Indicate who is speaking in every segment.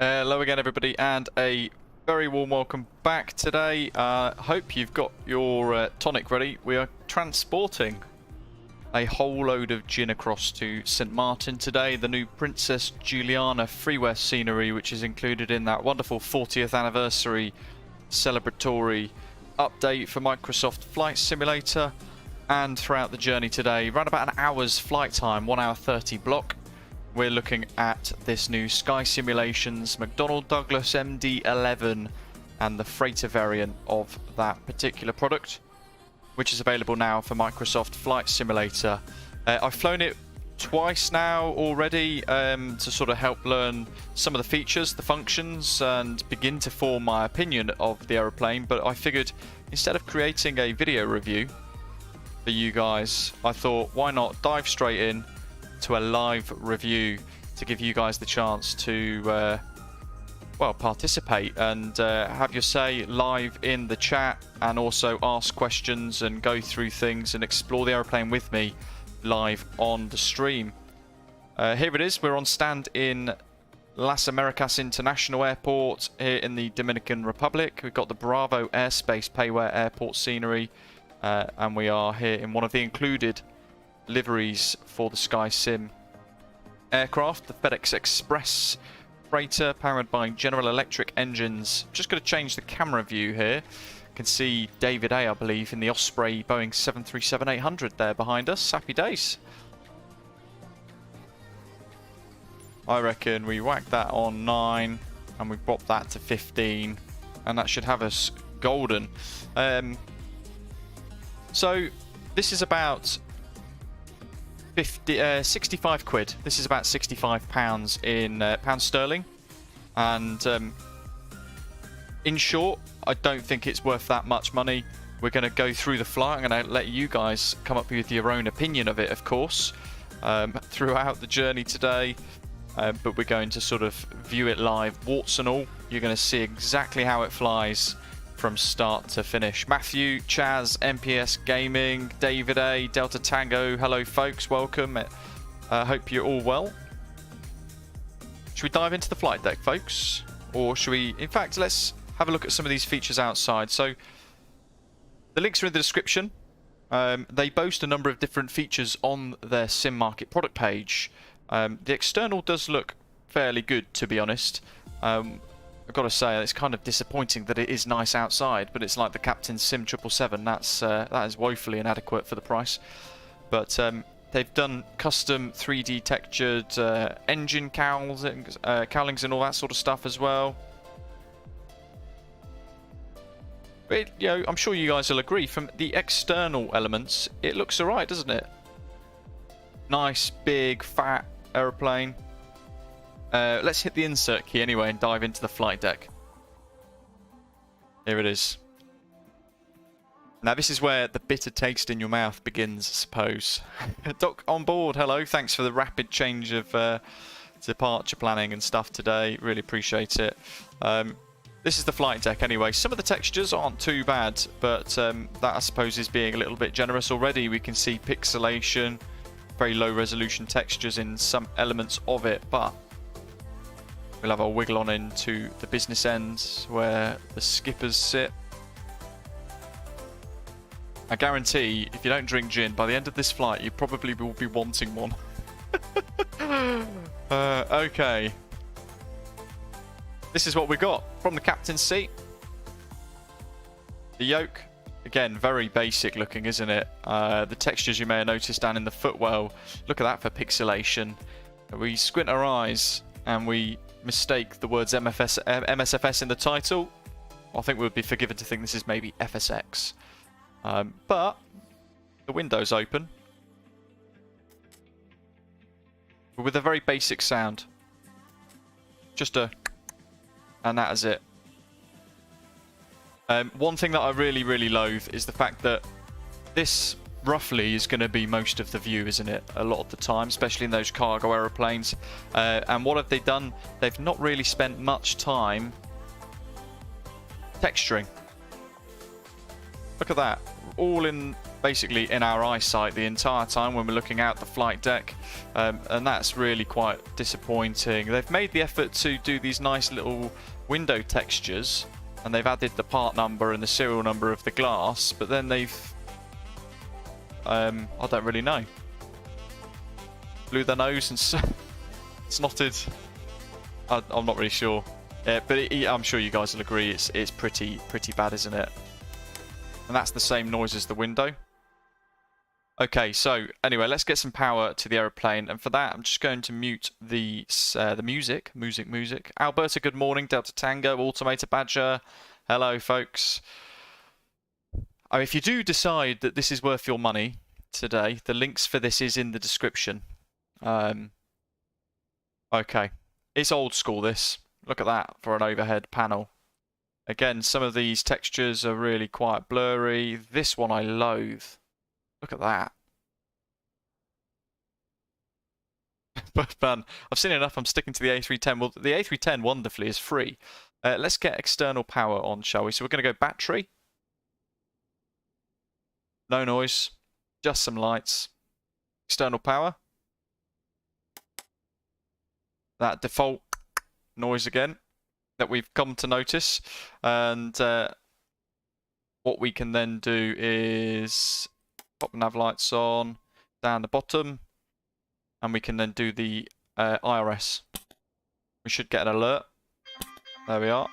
Speaker 1: Hello again, everybody, and a very warm welcome back today. Hope you've got your tonic ready. We are transporting a whole load of gin across to Sint Maarten today. The new Princess Juliana freeware scenery, which is included in that wonderful 40th anniversary celebratory update for Microsoft Flight Simulator. And throughout the journey today, around about an hour's flight time, 1 hour 30 block, we're looking at this new SkySimulations McDonnell Douglas MD11 and the freighter variant of that particular product, which is available now for Microsoft Flight Simulator. I've flown it twice now already to sort of help learn some of the features, the functions, and begin to form my opinion of the aeroplane. But I figured instead of creating a video review for you guys, I thought why not dive straight in to a live review to give you guys the chance to well, participate and have your say live in the chat, and also ask questions and go through things and explore the aeroplane with me live on the stream. Here it is. We're on stand in Las Americas International Airport here in the Dominican Republic. We've got the Bravo Airspace payware airport scenery, and we are here in one of the included liveries for the SkySim aircraft, the FedEx Express freighter powered by General Electric engines. Just going to change the camera view here. You can see David A, I believe, in the Osprey Boeing 737-800 there behind us. Happy days. I reckon we whack that on 9 and we pop that to 15, and that should have us golden. So this is about 65 quid. This is about 65 pounds in pounds sterling, and in short, I don't think it's worth that much money. We're going to go through the flight. I'm going to let you guys come up with your own opinion of it, of course, throughout the journey today, but we're going to sort of view it live, warts and all. You're going to see exactly how it flies from start to finish. Matthew, Chaz, MPS Gaming, David A, Delta Tango, hello folks, welcome. Hope you're all well. Should we dive into the flight deck, folks? Or should we, in fact, let's have a look at some of these features outside. So the links are in the description. They boast a number of different features on their Sim Market product page. The external does look fairly good, to be honest. I've got to say, it's kind of disappointing that it is nice outside, but it's like the Captain Sim 777. That is woefully inadequate for the price. But they've done custom 3D textured engine cowlings and all that sort of stuff as well. But, you know, I'm sure you guys will agree, from the external elements, it looks alright, doesn't it? Nice, big, fat aeroplane. Let's hit the insert key anyway and dive into the flight deck. Here it is. Now this is where the bitter taste in your mouth begins, I suppose. Doc on board, hello. Thanks for the rapid change of departure planning and stuff today. Really appreciate it. This is the flight deck anyway. Some of the textures aren't too bad, but that I suppose is being a little bit generous already. We can see pixelation, very low resolution textures in some elements of it, but we'll have a wiggle on into the business end where the skippers sit. I guarantee if you don't drink gin, by the end of this flight you probably will be wanting one. Okay. This is what we got from the captain's seat. The yoke, again, very basic looking, isn't it? The textures you may have noticed down in the footwell, look at that for pixelation. We squint our eyes and we mistake the words MSFS in the title. I think we would be forgiven to think this is maybe FSX. But the window's open, but with a very basic sound. Just a, and that is it. One thing that I really loathe is the fact that this roughly is going to be most of the view, isn't it? A lot of the time, especially in those cargo aeroplanes. And what have they done? They've not really spent much time texturing. Look at that. All in basically in our eyesight the entire time when we're looking out the flight deck, and that's really quite disappointing. They've made the effort to do these nice little window textures, and they've added the part number and the serial number of the glass, but then they've I don't really know, blew their nose and snotted. I'm not really sure, but I'm sure you guys will agree it's pretty bad, isn't it? And that's the same noise as the window. Okay, so anyway, let's get some power to the aeroplane, and for that I'm just going to mute the music. Alberta, good morning. Delta Tango, Automator Badger, hello folks. If you do decide that this is worth your money today, the links for this is in the description. Okay, it's old school this. Look at that for an overhead panel. Again, some of these textures are really quite blurry. This one I loathe. Look at that. But man, I've seen enough. I'm sticking to the A310. Well, the A310 wonderfully is free. Let's get external power on, shall we? So we're going to go battery. No noise, just some lights. External power. That default noise again that we've come to notice. And what we can then do is pop nav lights on down the bottom, and we can then do the IRS. We should get an alert. There we are.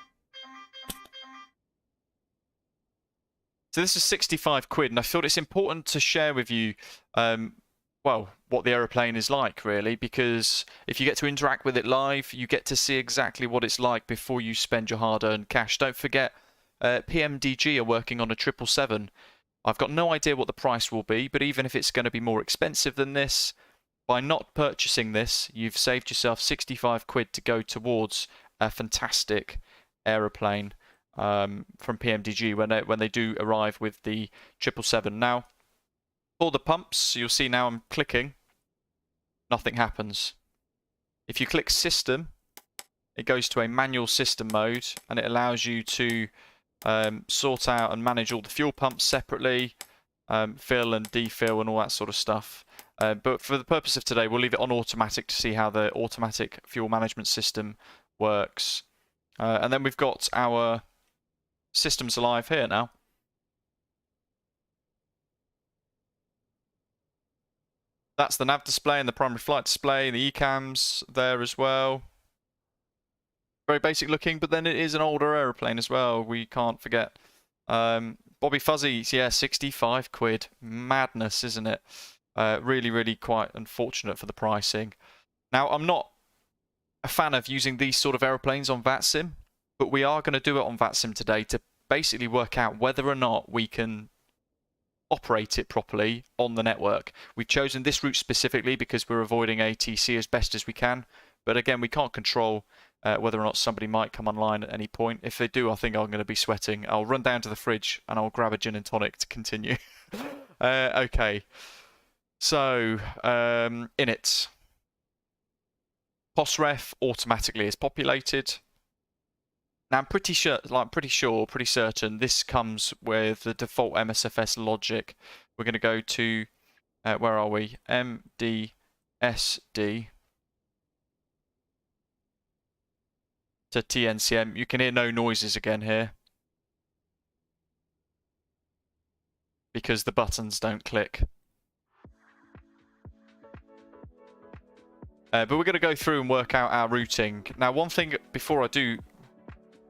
Speaker 1: So this is 65 quid, and I thought it's important to share with you, well, what the aeroplane is like, really, because if you get to interact with it live, you get to see exactly what it's like before you spend your hard-earned cash. Don't forget, PMDG are working on a 777. I've got no idea what the price will be, but even if it's going to be more expensive than this, by not purchasing this, you've saved yourself 65 quid to go towards a fantastic aeroplane. From PMDG when they do arrive with the 777. Now, for the pumps, you'll see now I'm clicking, nothing happens. If you click system, it goes to a manual system mode, and it allows you to sort out and manage all the fuel pumps separately, fill and defill and all that sort of stuff. But for the purpose of today, we'll leave it on automatic to see how the automatic fuel management system works. And then we've got our systems alive here now. That's the nav display and the primary flight display, the ECAMs there as well. Very basic looking, but then it is an older aeroplane as well, we can't forget. Bobby Fuzzies, yeah, 65 quid. Madness, isn't it? Really quite unfortunate for the pricing. Now, I'm not a fan of using these sort of aeroplanes on VATSIM, but we are going to do it on VATSIM today to basically work out whether or not we can operate it properly on the network. We've chosen this route specifically because we're avoiding ATC as best as we can, but again, we can't control whether or not somebody might come online at any point. If they do, I think I'm going to be sweating. I'll run down to the fridge and I'll grab a gin and tonic to continue. Okay, so init. POSREF automatically is populated. Now I'm pretty certain this comes with the default MSFS logic. We're going to go to where are we? MDSD to TNCM. You can hear no noises again here because the buttons don't click. But we're going to go through and work out our routing. Now, one thing before I do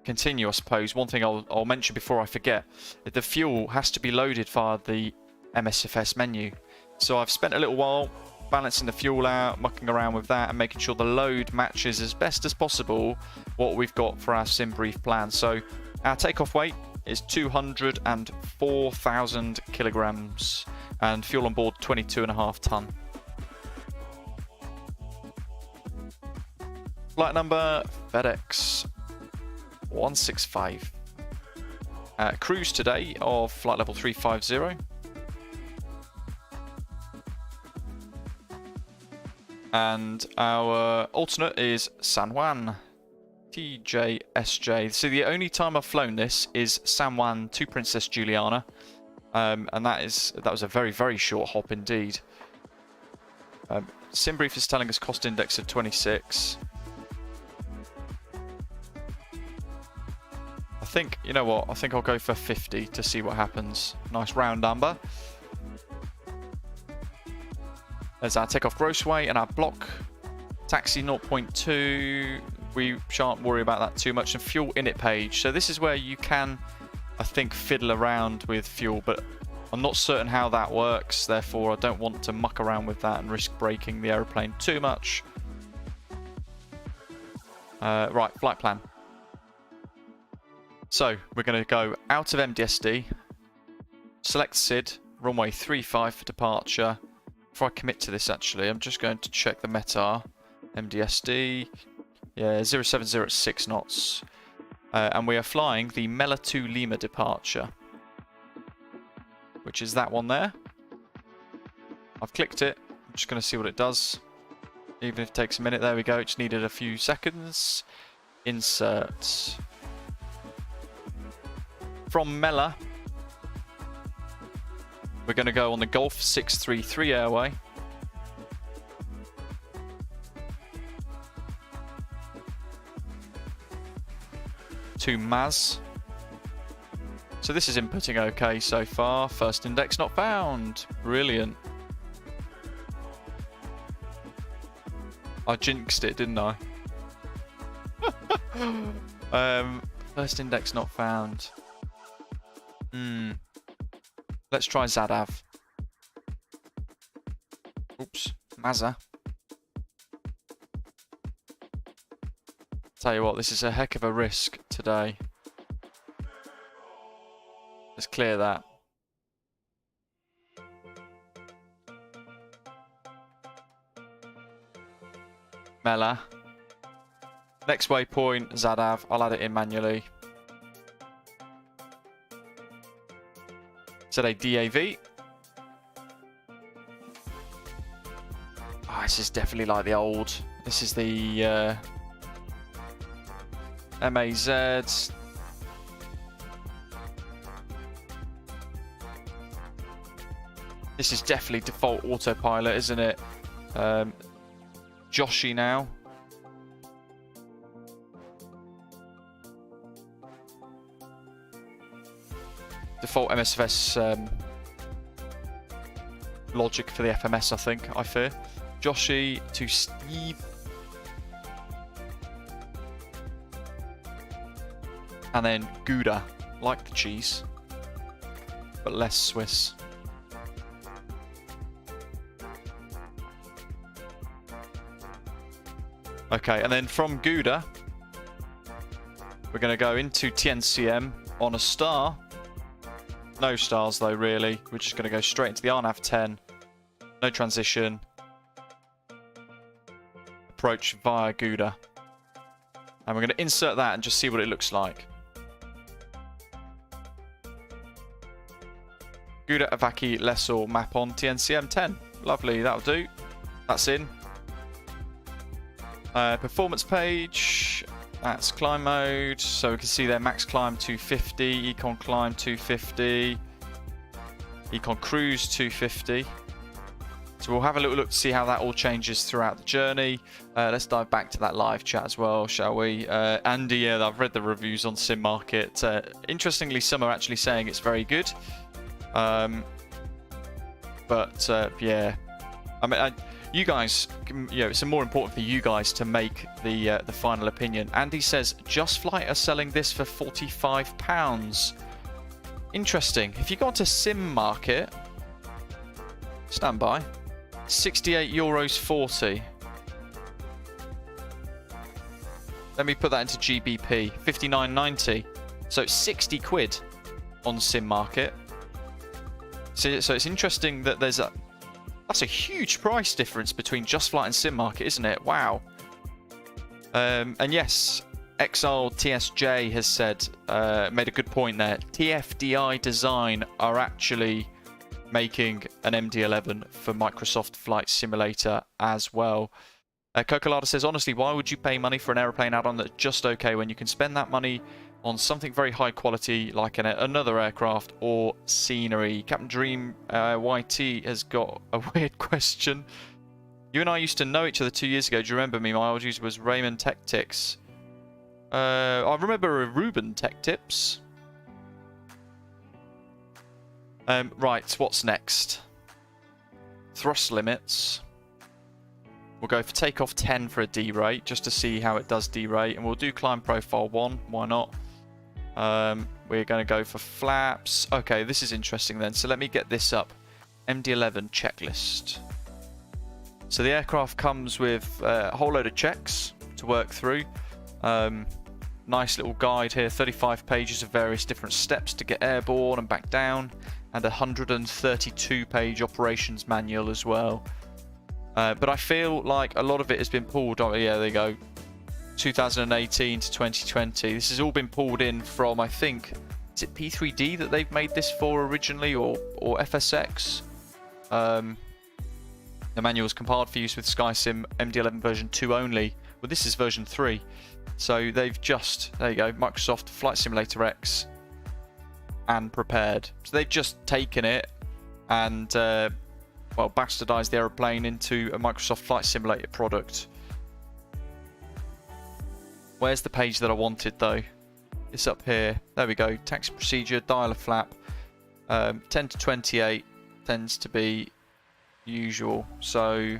Speaker 1: continue, I suppose, one thing I'll mention before I forget, the fuel has to be loaded via the MSFS menu. So I've spent a little while balancing the fuel out, mucking around with that, and making sure the load matches as best as possible what we've got for our sim brief plan. So our takeoff weight is 204,000 kilograms, and fuel on board 22.5 ton. Flight number FedEx 165. Cruise today of flight level 350. And our alternate is San Juan, TJSJ. So the only time I've flown this is San Juan to Princess Juliana. And that was a very, very short hop indeed. SimBrief is telling us cost index of 26. I think, you know what, I think I'll go for 50 to see what happens. Nice round number. There's our takeoff gross weight and our block. Taxi 0.2. We shan't worry about that too much. And fuel init page. So this is where you can, I think, fiddle around with fuel, but I'm not certain how that works. Therefore, I don't want to muck around with that and risk breaking the aeroplane too much. Right, flight plan. So we're going to go out of MDSD, select SID, runway 35 for departure. Before I commit to this, actually, I'm just going to check the METAR. MDSD, yeah, 070 at 6 knots. And we are flying the MELLA 2 Lima departure, which is that one there. I've clicked it. I'm just going to see what it does. Even if it takes a minute, there we go. It just needed a few seconds. Insert. From MELLA, we're going to go on the Golf 633 airway. To MAZ. So this is inputting okay so far. First index not found. Brilliant. I jinxed it, didn't I? First index not found. Let's try ZADAV. Oops, Mazza. Tell you what, this is a heck of a risk today. Let's clear that. MELLA. Next waypoint, ZADAV. I'll add it in manually. Today DAV. Oh, this is definitely like the old. This is the MAZ. This is definitely default autopilot, isn't it? JOSHE now. Default MSFS logic for the FMS, I think, I fear. JOSHE to STIIV. And then GOUDA, like the cheese, but less Swiss. Okay, and then from GOUDA, we're going to go into TNCM on a star. No stars though, really. We're just going to go straight into the RNAV 10. No transition. Approach via GOUDA. And we're going to insert that and just see what it looks like. GOUDA Avaki Lessor map on TNCM 10. Lovely, that'll do. That's in. Performance page. That's climb mode. So we can see there max climb 250, econ climb 250, econ cruise 250. So we'll have a little look to see how that all changes throughout the journey. Let's dive back to that live chat as well, shall we? Andy, yeah, I've read the reviews on Sint Maarten. Interestingly, some are actually saying it's very good. Yeah, I mean, you guys, you know, it's more important for you guys to make the final opinion. Andy says Just Flight are selling this for £45. Interesting. If you go onto Sim Market, stand by, €68.40. Let me put that into GBP, 59.90. So it's 60 quid on Sim Market. So it's interesting that there's that's a huge price difference between Just Flight and Sim Market, isn't it? Wow. And yes, Exile TSJ has said, made a good point there. TFDI Design are actually making an MD11 for Microsoft Flight Simulator as well. Cocolada says, honestly, why would you pay money for an aeroplane add-on that's just okay when you can spend that money on something very high quality like another aircraft or scenery? Captain Dream YT has got a weird question. You and I used to know each other 2 years ago. Do you remember me? My old user was Raymond Tech Tics. I remember Ruben Tech Tips. Right, what's next? Thrust limits. We'll go for takeoff 10 for a D-rate, just to see how it does D-rate. And we'll do climb profile 1, why not? We're going to go for flaps. Okay, this is interesting then. So let me get this up. MD11 checklist. So the aircraft comes with a whole load of checks to work through. Nice little guide here, 35 pages of various different steps to get airborne and back down. And a 132-page operations manual as well. But I feel like a lot of it has been pulled. Oh, yeah, there you go. 2018 to 2020. This has all been pulled in from, I think, is it P3D that they've made this for originally, or FSX? The manual is compiled for use with SkySim MD11 version 2 only. Well, this is version 3. So they've just, there you go, Microsoft Flight Simulator X and prepared. So they've just taken it and well, bastardized the aeroplane into a Microsoft Flight Simulator product. Where's the page that I wanted though? It's up here. There we go. Taxi procedure, dial a flap. 10 to 28 tends to be usual. So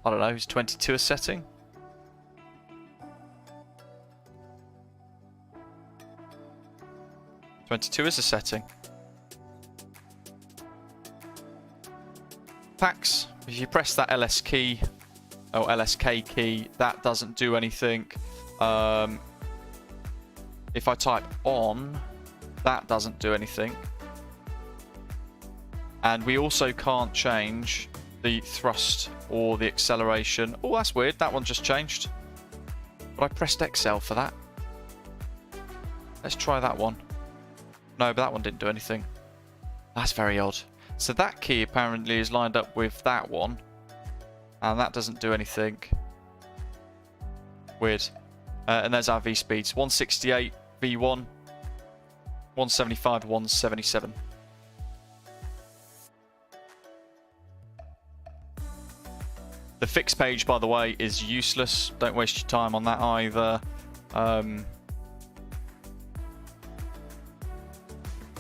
Speaker 1: I don't know. Is 22 a setting? .22 is a setting. Tax. If you press that LS key or LSK key, that doesn't do anything. If I type on, that doesn't do anything. And we also can't change the thrust or the acceleration. Oh, that's weird. That one just changed. But I pressed XL for that. Let's try that one. No, but that one didn't do anything. That's very odd. So that key apparently is lined up with that one. And that doesn't do anything. Weird. And there's our V speeds. 168 V1. 175 177. The fix page, by the way, is useless. Don't waste your time on that either.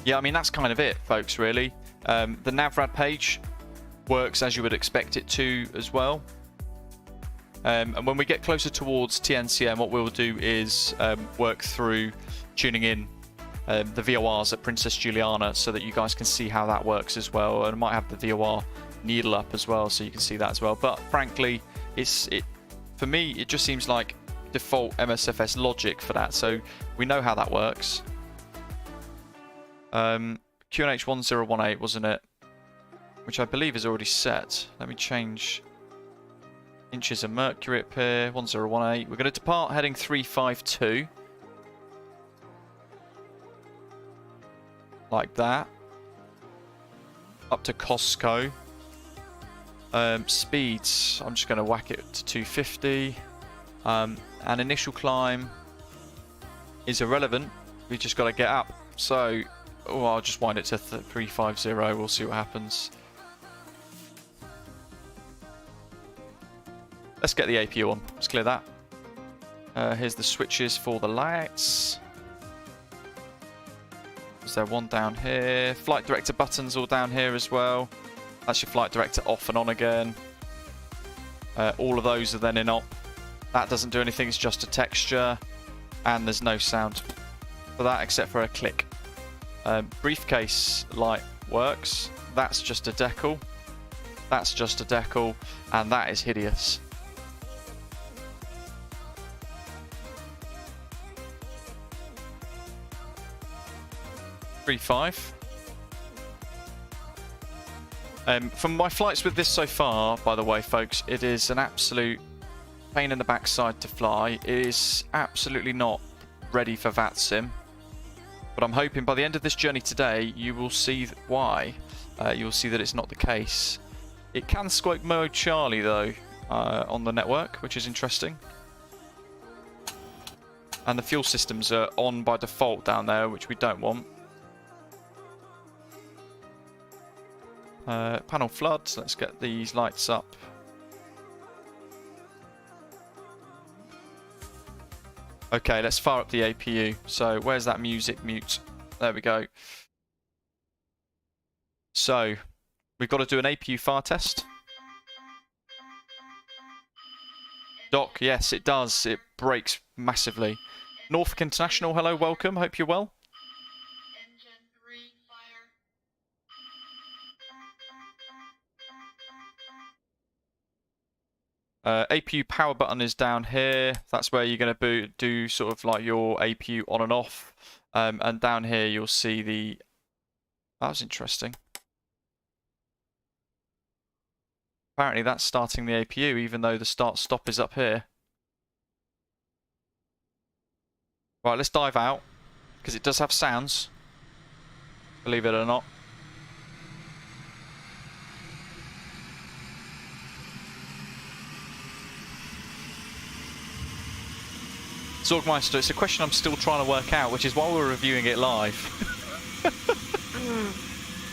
Speaker 1: Yeah, I mean, that's kind of it, folks, really. The NavRad page works as you would expect it to as well. And when we get closer towards TNCM, what we'll do is work through tuning in the VORs at Princess Juliana so that you guys can see how that works as well. And I might have the VOR needle up as well so you can see that as well. But frankly, for me, it just seems like default MSFS logic for that. So we know how that works. QNH 1018, wasn't it? Which I believe is already set. Let me change inches of mercury up here. 1018. We're going to depart heading 352. Like that. Up to Costco. Speeds, I'm just going to whack it to 250. And initial climb is irrelevant. We just got to get up. So, I'll just wind it to 350. We'll see what happens. Let's get the APU on. Let's clear that. Here's the switches for the lights. Is there one down here? Flight director buttons all down here as well. That's your flight director off and on again. All of those are then in op. That doesn't do anything, it's just a texture. And there's no sound for that except for a click. Briefcase light works. That's just a decal. That's just a decal. And that is hideous. .35. From my flights with this so far, by the way, folks, it is an absolute pain in the backside to fly. It is absolutely not ready for VATSIM. But I'm hoping by the end of this journey today, you will see why. You'll see that it's not the case. It can squawk mode Charlie, though, on the network, which is interesting. And the fuel systems are on by default down there, which we don't want. Panel floods, let's get these lights up. Okay, let's fire up the APU. So where's that music mute? There we go. So we've got to do an APU fire test. Doc, yes, it does. It breaks massively. Norfolk International, hello, welcome. Hope you're well.
Speaker 2: Engine 3,
Speaker 1: fire. APU power button is down here. That's where you're going to do sort of like your APU on and off. And down here you'll see the... That was interesting. Apparently that's starting the APU, even though the start-stop is up here. Right, let's dive out, because it does have sounds, believe it or not. Zorgmeister, it's a question I'm still trying to work out, which is why we're reviewing it live.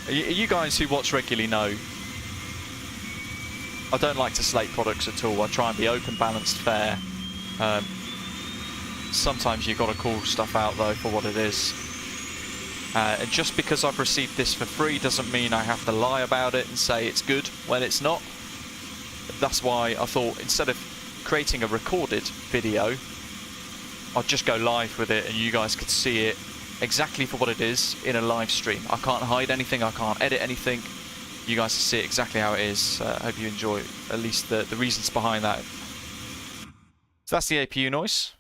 Speaker 1: You guys who watch regularly know I don't like to slate products at all. I try and be open, balanced, fair. Sometimes you've got to call stuff out though for what it is. And just because I've received this for free doesn't mean I have to lie about it and say it's good when it's not. That's why I thought instead of creating a recorded video, I'd just go live with it and you guys could see it exactly for what it is in a live stream. I can't hide anything, I can't edit anything. You guys can see it exactly how it is. I hope you enjoy at least the reasons behind that. So that's the APU noise.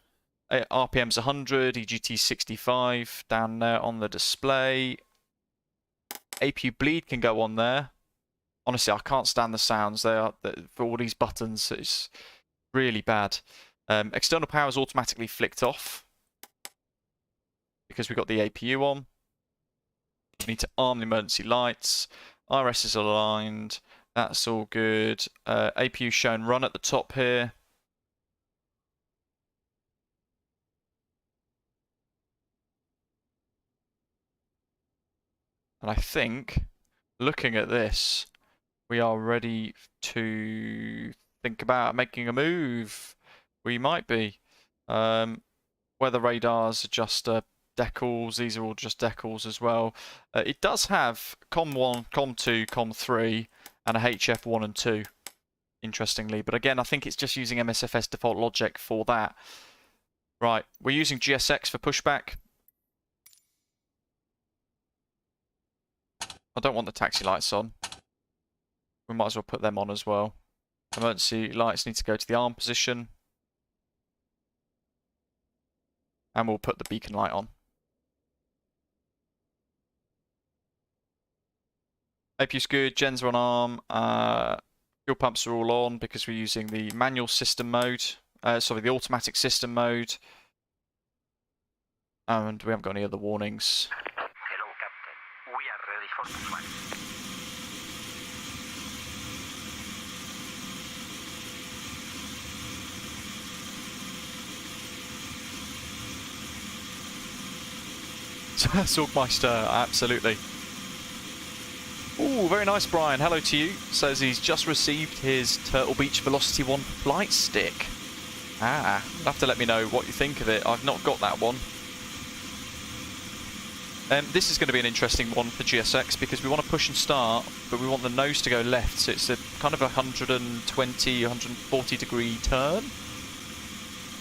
Speaker 1: RPM's 100, EGT 65 down there on the display. APU bleed can go on there. Honestly, I can't stand the sounds. They are for all these buttons. It's really bad. External power is automatically flicked off because we've got the APU on. We need to arm the emergency lights. RS is aligned. That's all good. APU shown run at the top here. And I think, looking at this, we are ready to think about making a move. We might be. Weather radars are just decals. These are all just decals as well. It does have COM1, COM2, COM3, and a HF1 and 2, interestingly. But again, I think it's just using MSFS default logic for that. Right, we're using GSX for pushback. I don't want the taxi lights on. We might as well put them on as well. Emergency lights need to go to the arm position. And we'll put the beacon light on. APU's good, gens are on arm. Fuel pumps are all on because we're using the manual system mode. Sorry, the automatic system mode. And we haven't got any other warnings.
Speaker 3: Hello, Captain. We are ready for pushback.
Speaker 1: Sorgmeister, absolutely. Ooh, very nice, Brian. Hello to you. Says he's just received his Turtle Beach Velocity 1 flight stick. Ah, you'll have to let me know what you think of it. I've not got that one. This is going to be an interesting one for GSX because we want to push and start, but we want the nose to go left. So it's a kind of a 120, 140 degree turn.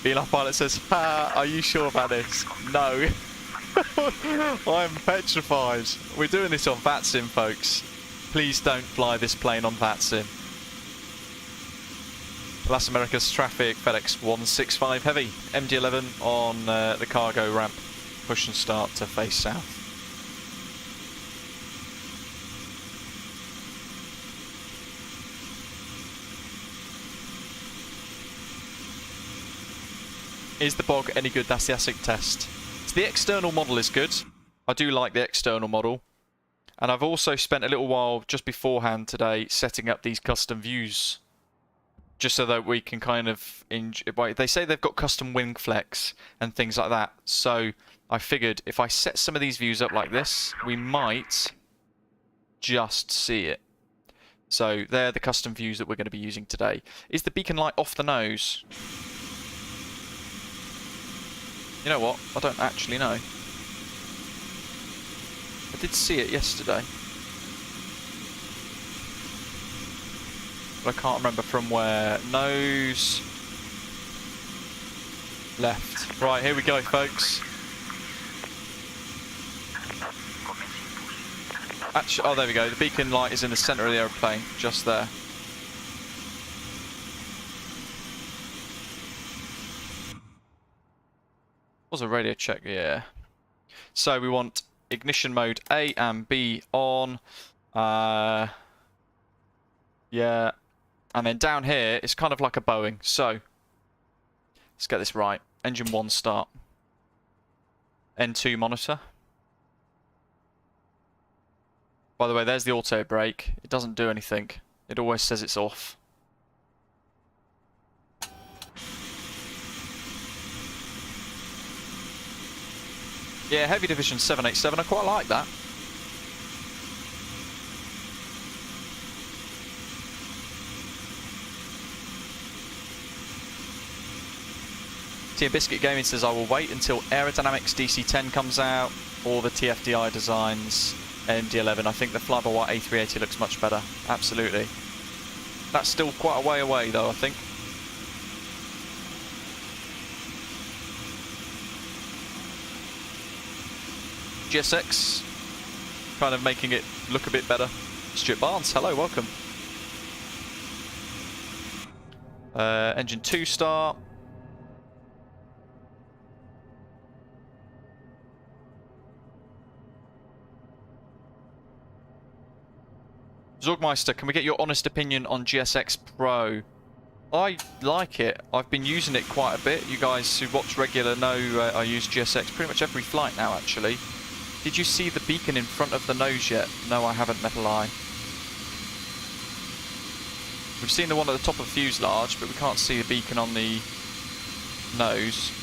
Speaker 1: VLAN pilot says, are you sure about this? No. I'm petrified. We're doing this on VATSIM, folks. Please don't fly this plane on VATSIM. Las Americas traffic, FedEx 165 heavy. MD11 on the cargo ramp. Push and start to face south. Is the bog any good? That's the ASIC test. So the external model is good. I do like the external model. And I've also spent a little while just beforehand today setting up these custom views. just so that we can kind of they say they've got custom wing flex and things like that, so I figured if I set some of these views up like this, we might just see it. So they're the custom views that we're going to be using today. Is the beacon light off the nose? You know what? I don't actually know. I did see it yesterday, but I can't remember from where. Nose. Left. Right, here we go, folks. Actually, oh, there we go. The beacon light is in the centre of the aeroplane, just there. Was a radio check, yeah. So we want ignition mode A and B on. Yeah. And then down here, it's kind of like a Boeing. So, let's get this right. Engine 1 start. N2 monitor. By the way, there's the auto brake. It doesn't do anything. It always says it's off. Yeah, Heavy Division 787, I quite like that. Tea and Biscuit Gaming says I will wait until Aerodynamics DC-10 comes out or the TFDI designs MD11. I think the fly-by-wire A380 looks much better. Absolutely. That's still quite a way away though, I think. GSX, kind of making it look a bit better. Stuart Barnes, hello, welcome. Engine 2 start. Zorgmeister, can we get your honest opinion on GSX Pro? I like it. I've been using it quite a bit. You guys who watch regular know I use GSX pretty much every flight now, actually. Did you see the beacon in front of the nose yet? No, I haven't, Metal Eye. We've seen the one at the top of the fuselage, but we can't see the beacon on the nose.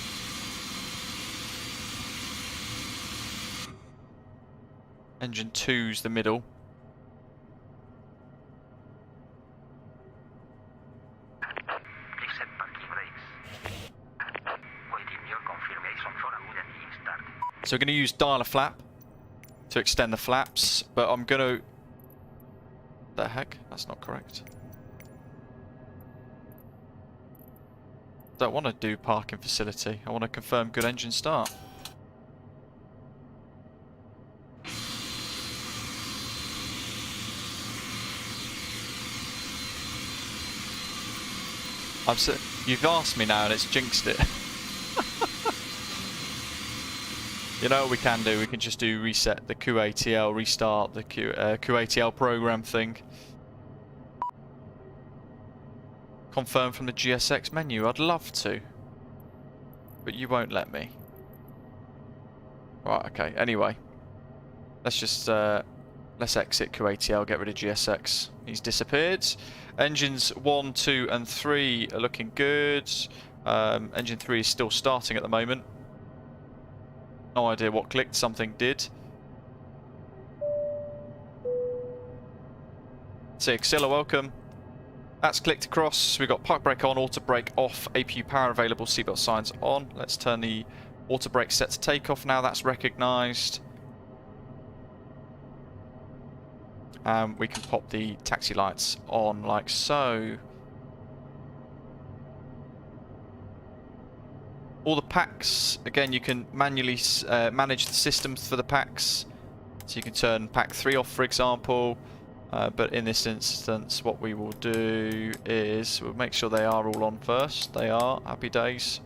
Speaker 1: Engine 2's the middle. So we're going to use dialer flap to extend the flaps, but I'm going to... The heck? That's not correct. Don't want to do parking facility. I want to confirm good engine start. You've asked me now and it's jinxed it. You know what we can do? We can just do reset the QATL, restart the QATL program thing. Confirm from the GSX menu. I'd love to, but you won't let me. Right, okay. Anyway, let's just let's exit QATL, get rid of GSX. He's disappeared. Engines 1, 2, and 3 are looking good. Engine 3 is still starting at the moment. No idea what clicked, something did. Silla, welcome. That's clicked across. We've got park brake on, auto brake off, APU power available, seatbelt signs on. Let's turn the auto brake set to takeoff now, that's recognised. We can pop the taxi lights on like so. All the packs, again, you can manually manage the systems for the packs. So you can turn pack 3 off, for example. But in this instance, what we will do is we'll make sure they are all on first. They are. Happy days.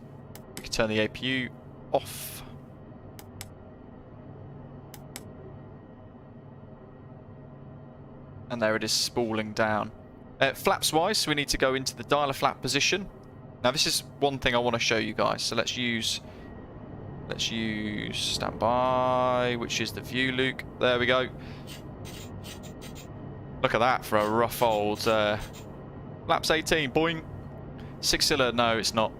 Speaker 1: We can turn the APU off. And there it is, spooling down. Flaps-wise, we need to go into the dialer flap position. Now this is one thing I want to show you guys. So let's use standby, which is the view, Luke. There we go. Look at that for a rough old flaps 18, boing. Six-cylinder, no, it's not.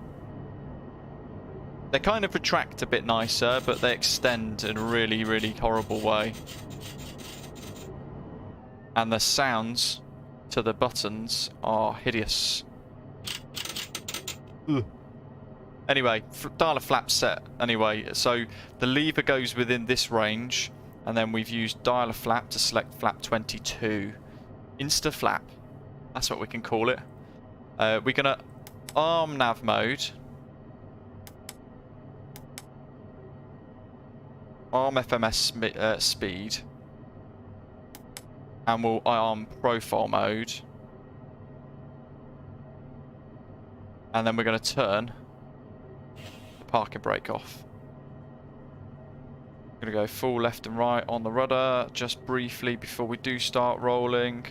Speaker 1: They kind of retract a bit nicer, but they extend in a really, really horrible way. And the sounds to the buttons are hideous. Ugh. Anyway, dial a flap set anyway. So the lever goes within this range, and then we've used dial a flap to select flap 22. Insta flap. That's what we can call it. We're going to arm nav mode. Arm FMS speed. And we'll arm profile mode. And then we're going to turn the parking brake off. We're going to go full left and right on the rudder just briefly before we do start rolling.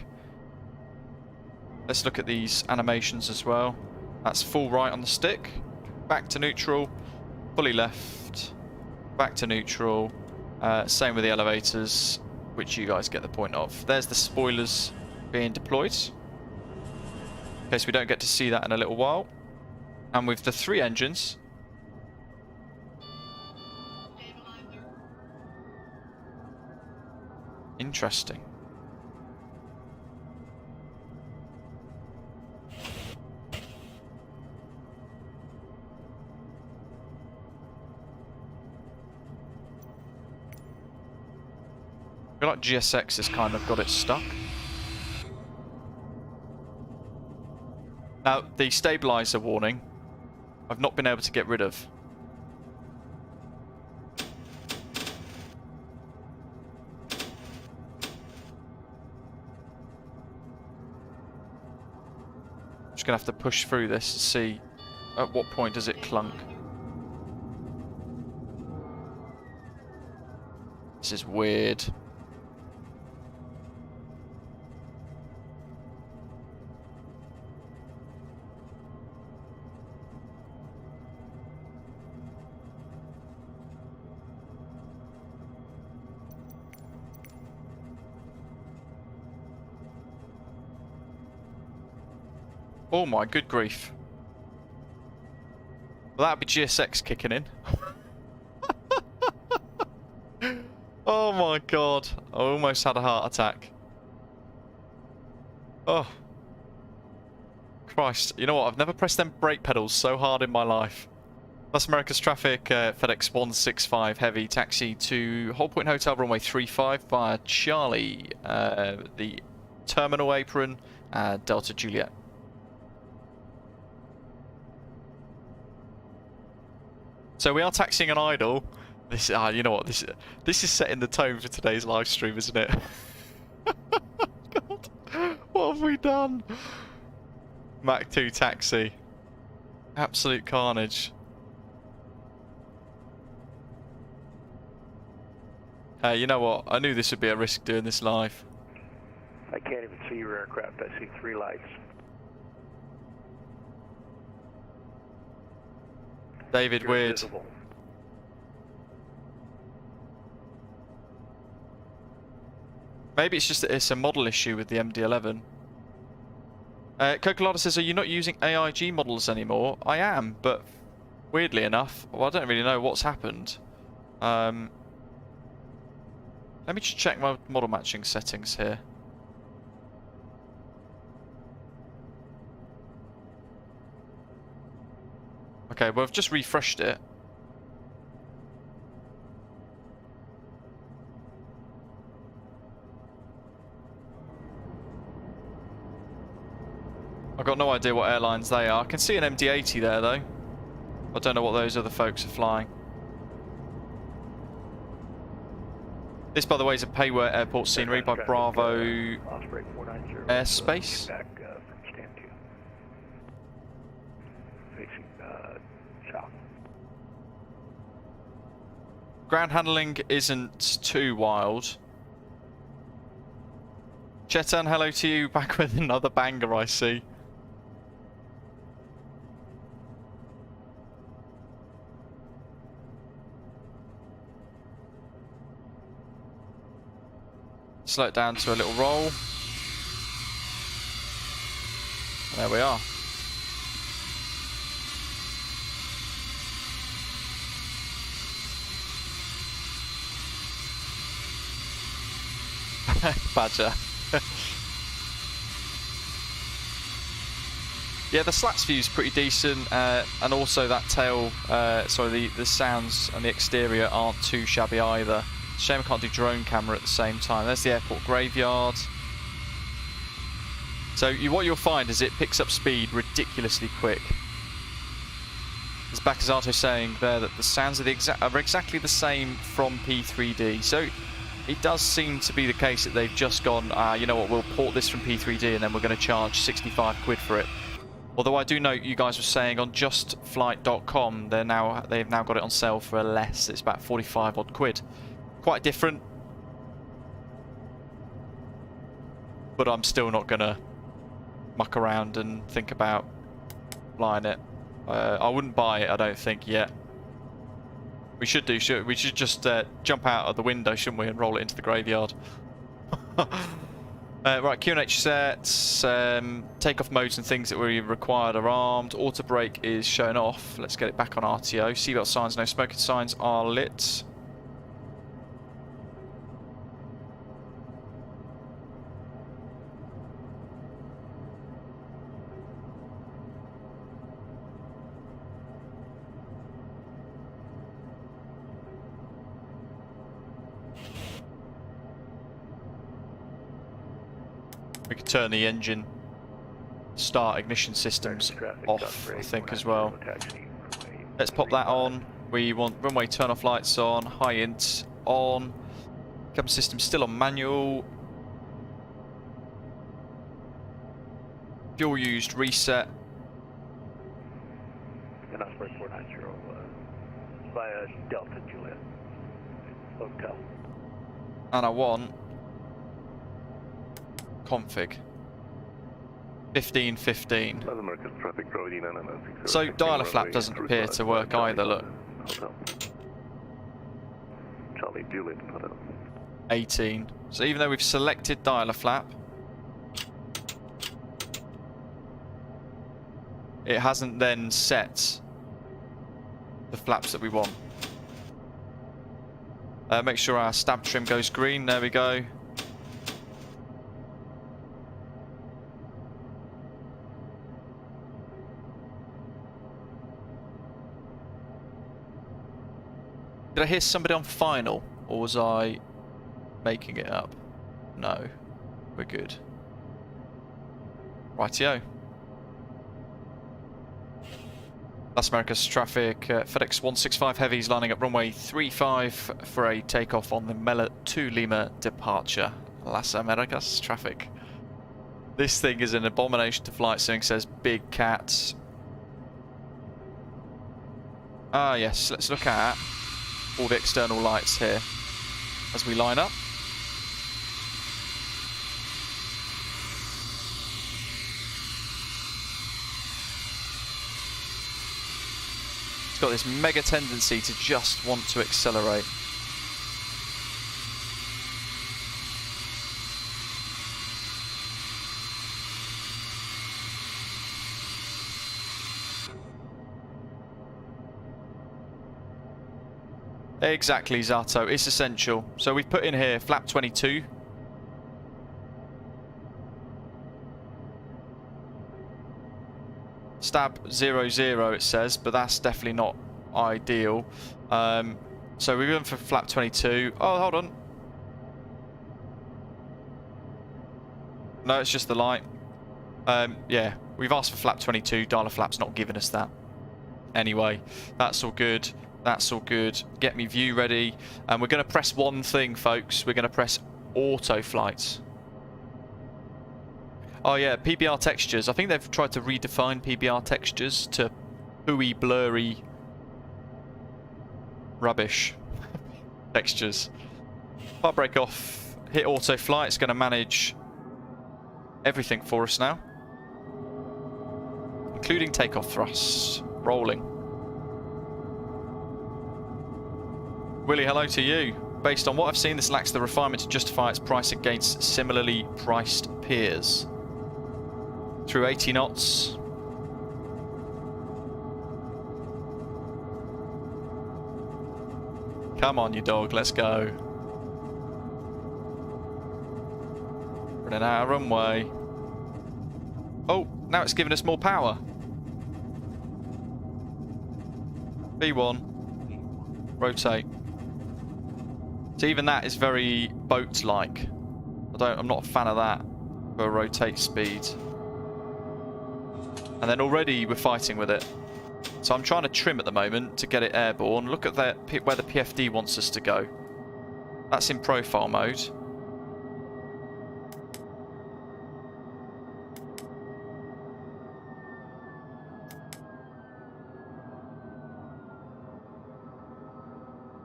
Speaker 1: Let's look at these animations as well. That's full right on the stick, back to neutral, fully left, back to neutral. Same with the elevators, which you guys get the point of. There's the spoilers being deployed, in case we don't get to see that in a little while. And with the 3 engines,
Speaker 2: Stabilizer.
Speaker 1: interesting. I feel like GSX has kind of got it stuck. Now, the stabilizer warning, I've not been able to get rid of. Just gonna have to push through this to see at what point does it clunk. This is weird. Oh my good grief. Well, that'd be GSX kicking in. Oh my god. I almost had a heart attack. Oh. Christ. You know what? I've never pressed them brake pedals so hard in my life. That's America's traffic. FedEx 165 Heavy taxi to Hold Point Hotel runway 35 via Charlie. The terminal apron. Delta Juliet. So we are taxiing an idle. This, you know what? This is setting the tone for today's live stream, isn't it? God, what have we done? Mach 2 taxi. Absolute carnage. Hey, you know what? I knew this would be a risk doing this live.
Speaker 4: I can't even see your aircraft. I see 3 lights.
Speaker 1: David,
Speaker 4: You're
Speaker 1: weird.
Speaker 4: invisible.
Speaker 1: Maybe it's just that it's a model issue with the MD11. Cocolada says, are you not using AIG models anymore? I am, but weirdly enough, well, I don't really know what's happened. Let me just check my model matching settings here. Okay, well, I've just refreshed it. I've got no idea what airlines they are. I can see an MD80 there, though. I don't know what those other folks are flying. This, by the way, is a payware airport scenery by Bravo Airspace.
Speaker 4: Back from stand 2. Facing south.
Speaker 1: Ground handling isn't too wild. Chetan, hello to you. Back with another banger, I see. Slow it down to a little roll. There we are. Badger. Yeah, the slats view is pretty decent, and also that tail, sorry, the sounds and the exterior aren't too shabby either. Shame I can't do drone camera at the same time. There's the airport graveyard. So what you'll find is it picks up speed ridiculously quick. As Bakazato saying there that the sounds are exactly the same from P3D. So it does seem to be the case that they've just gone, you know what, we'll port this from P3D and then we're going to charge 65 quid for it. Although I do note you guys were saying on justflight.com they've now got it on sale for less. It's about 45 odd quid. Quite different. But I'm still not going to muck around and think about flying it. I wouldn't buy it, I don't think, yet. We should just jump out of the window, shouldn't we, and roll it into the graveyard. Right, QNH sets, takeoff modes and things that we required are armed. Auto brake is shown off. Let's get it back on RTO. Seatbelt signs, no smoking signs are lit. We could turn the engine start ignition systems off, I think, as well. Let's pop that on. We want runway turn off lights on, high int on. Cabin system still on manual. Fuel used reset.
Speaker 4: And that's 490 via Delta Juliet Hotel.
Speaker 1: And I want config 1515. So dialer flap doesn't appear to work either, look.
Speaker 4: Charlie Juliet
Speaker 1: 18. So even though we've selected dialer flap, it hasn't then set the flaps that we want. Make sure our stab trim goes green, there we go. Did I hear somebody on final, or was I making it up? No, we're good. Rightio. Las Americas traffic. FedEx 165 Heavies lining up runway 35 for a takeoff on the MELLA 2 Lima departure. Las Americas traffic. This thing is an abomination to flight sim, says Big Cat. Ah yes, let's look at all the external lights here as we line up. It's got this mega tendency to just want to accelerate. Exactly, Zato. It's essential. So we've put in here flap 22. Stab 00 it says, but that's definitely not ideal. So we're going for flap 22. Oh, hold on. No, it's just the light. Yeah, we've asked for flap 22. Dialer flap's not giving us that. Anyway, that's all good. That's all good. Get me view ready. And we're going to press one thing, folks. We're going to press auto flights. Oh yeah, PBR textures. I think they've tried to redefine PBR textures to hooey, blurry, rubbish textures. Part break off. Hit auto flight. It's going to manage everything for us now, including takeoff thrusts. Rolling. Willie, hello to you. Based on what I've seen, this lacks the refinement to justify its price against similarly priced peers. Through 80 knots. Come on, you dog, let's go. Running out of runway. Oh, now it's giving us more power. B1. Rotate. So even that is very boat-like. I'm not a fan of that for rotate speed. And then already we're fighting with it. So I'm trying to trim at the moment to get it airborne. Look at where the PFD wants us to go. That's in profile mode.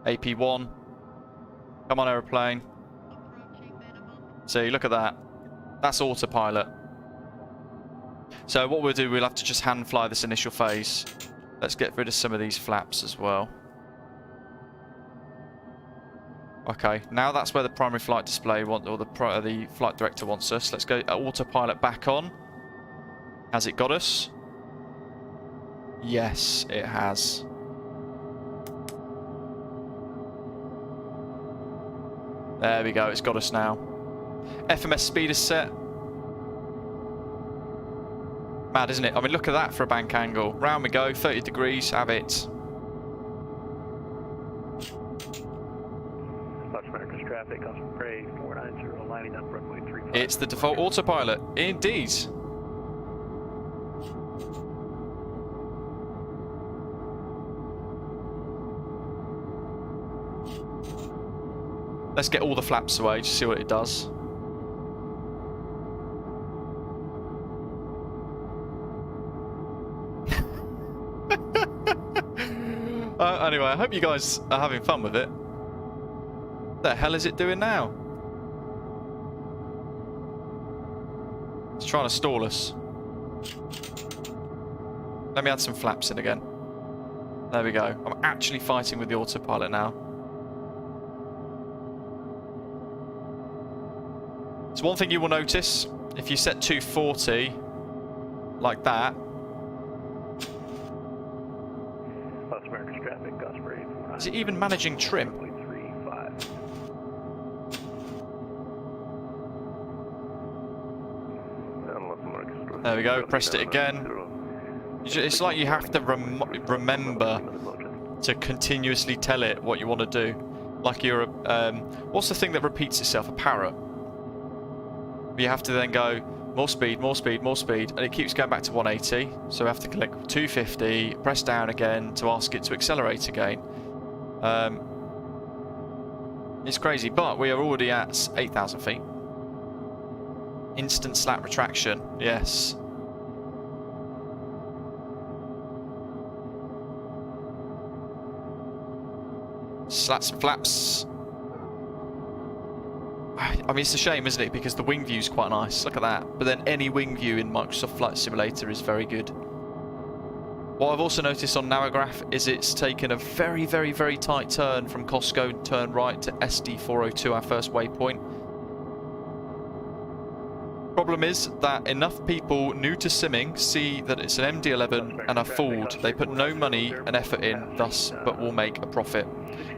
Speaker 1: AP1. Come on, aeroplane. See, look at that. That's autopilot. So what we'll do, we'll have to just hand fly this initial phase. Let's get rid of some of these flaps as well. Okay, now that's where the primary flight display or the flight director wants us. Let's go autopilot back on. Has it got us? Yes, it has. There we go, it's got us now. FMS speed is set. Mad, isn't it? I mean, look at that for a bank angle. Round we go, 30 degrees, have it.
Speaker 4: Traffic, Osprey 490, lining up runway 35.
Speaker 1: It's the default autopilot, indeed. Let's get all the flaps away, just see what it does. Anyway, I hope you guys are having fun with it. What the hell is it doing now? It's trying to stall us. Let me add some flaps in again. There we go. I'm actually fighting with the autopilot now. So one thing you will notice, if you set 240 like that, is it even managing trim? There we go, pressed it again. It's like you have to remember to continuously tell it what you want to do. Like you're a, what's the thing that repeats itself? A parrot. You have to then go more speed, more speed, more speed, and it keeps going back to 180. So we have to click 250, press down again to ask it to accelerate again. It's crazy, but we are already at 8,000 feet. Instant slat retraction, yes. Slats and flaps. I mean, it's a shame, isn't it? Because the wing view is quite nice. Look at that. But then any wing view in Microsoft Flight Simulator is very good. What I've also noticed on Navigraph is it's taken a very, very, very tight turn from Costco, turn right to SD402, our first waypoint. Problem is that enough people new to simming see that it's an MD11 and are fooled. They put no money and effort in, thus, but will make a profit.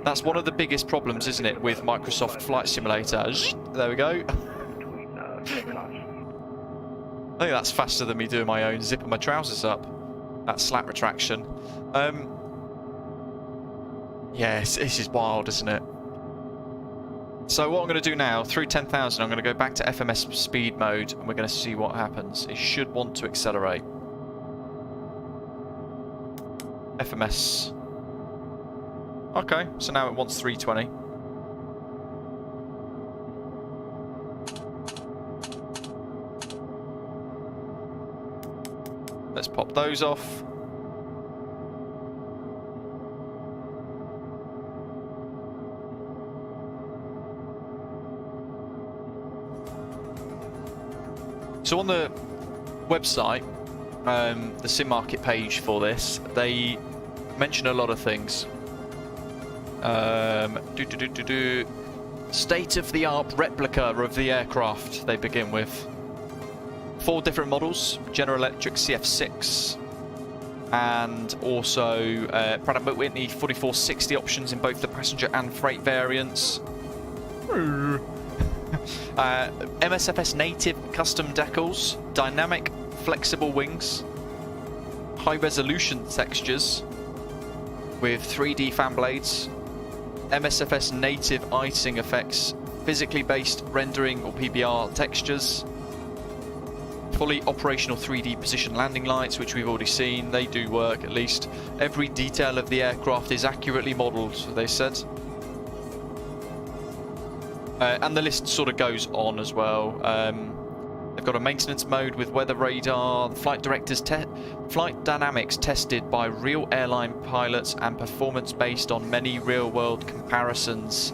Speaker 1: That's one of the biggest problems, isn't it, with Microsoft Flight Simulator. There we go. I think that's faster than me doing my own zipping my trousers up. That slat retraction. Yes, this is wild, isn't it? So what I'm going to do now, through 10,000, I'm going to go back to FMS speed mode, and we're going to see what happens. It should want to accelerate. FMS. Okay, so now it wants 320. Let's pop those off. So on the website, the sim market page for this, they mention a lot of things. State-of-the-art replica of the aircraft, they begin with. 4 different models, General Electric CF6, and also Pratt & Whitney 4460 options in both the passenger and freight variants. MSFS native custom decals, dynamic flexible wings, high resolution textures with 3D fan blades, MSFS native icing effects, physically based rendering or PBR textures, fully operational 3D position landing lights, which we've already seen. They do work, at least. Every detail of the aircraft is accurately modelled, they said. And the list sort of goes on as well. They've got a maintenance mode with weather radar, the flight dynamics tested by real airline pilots, and performance based on many real-world comparisons.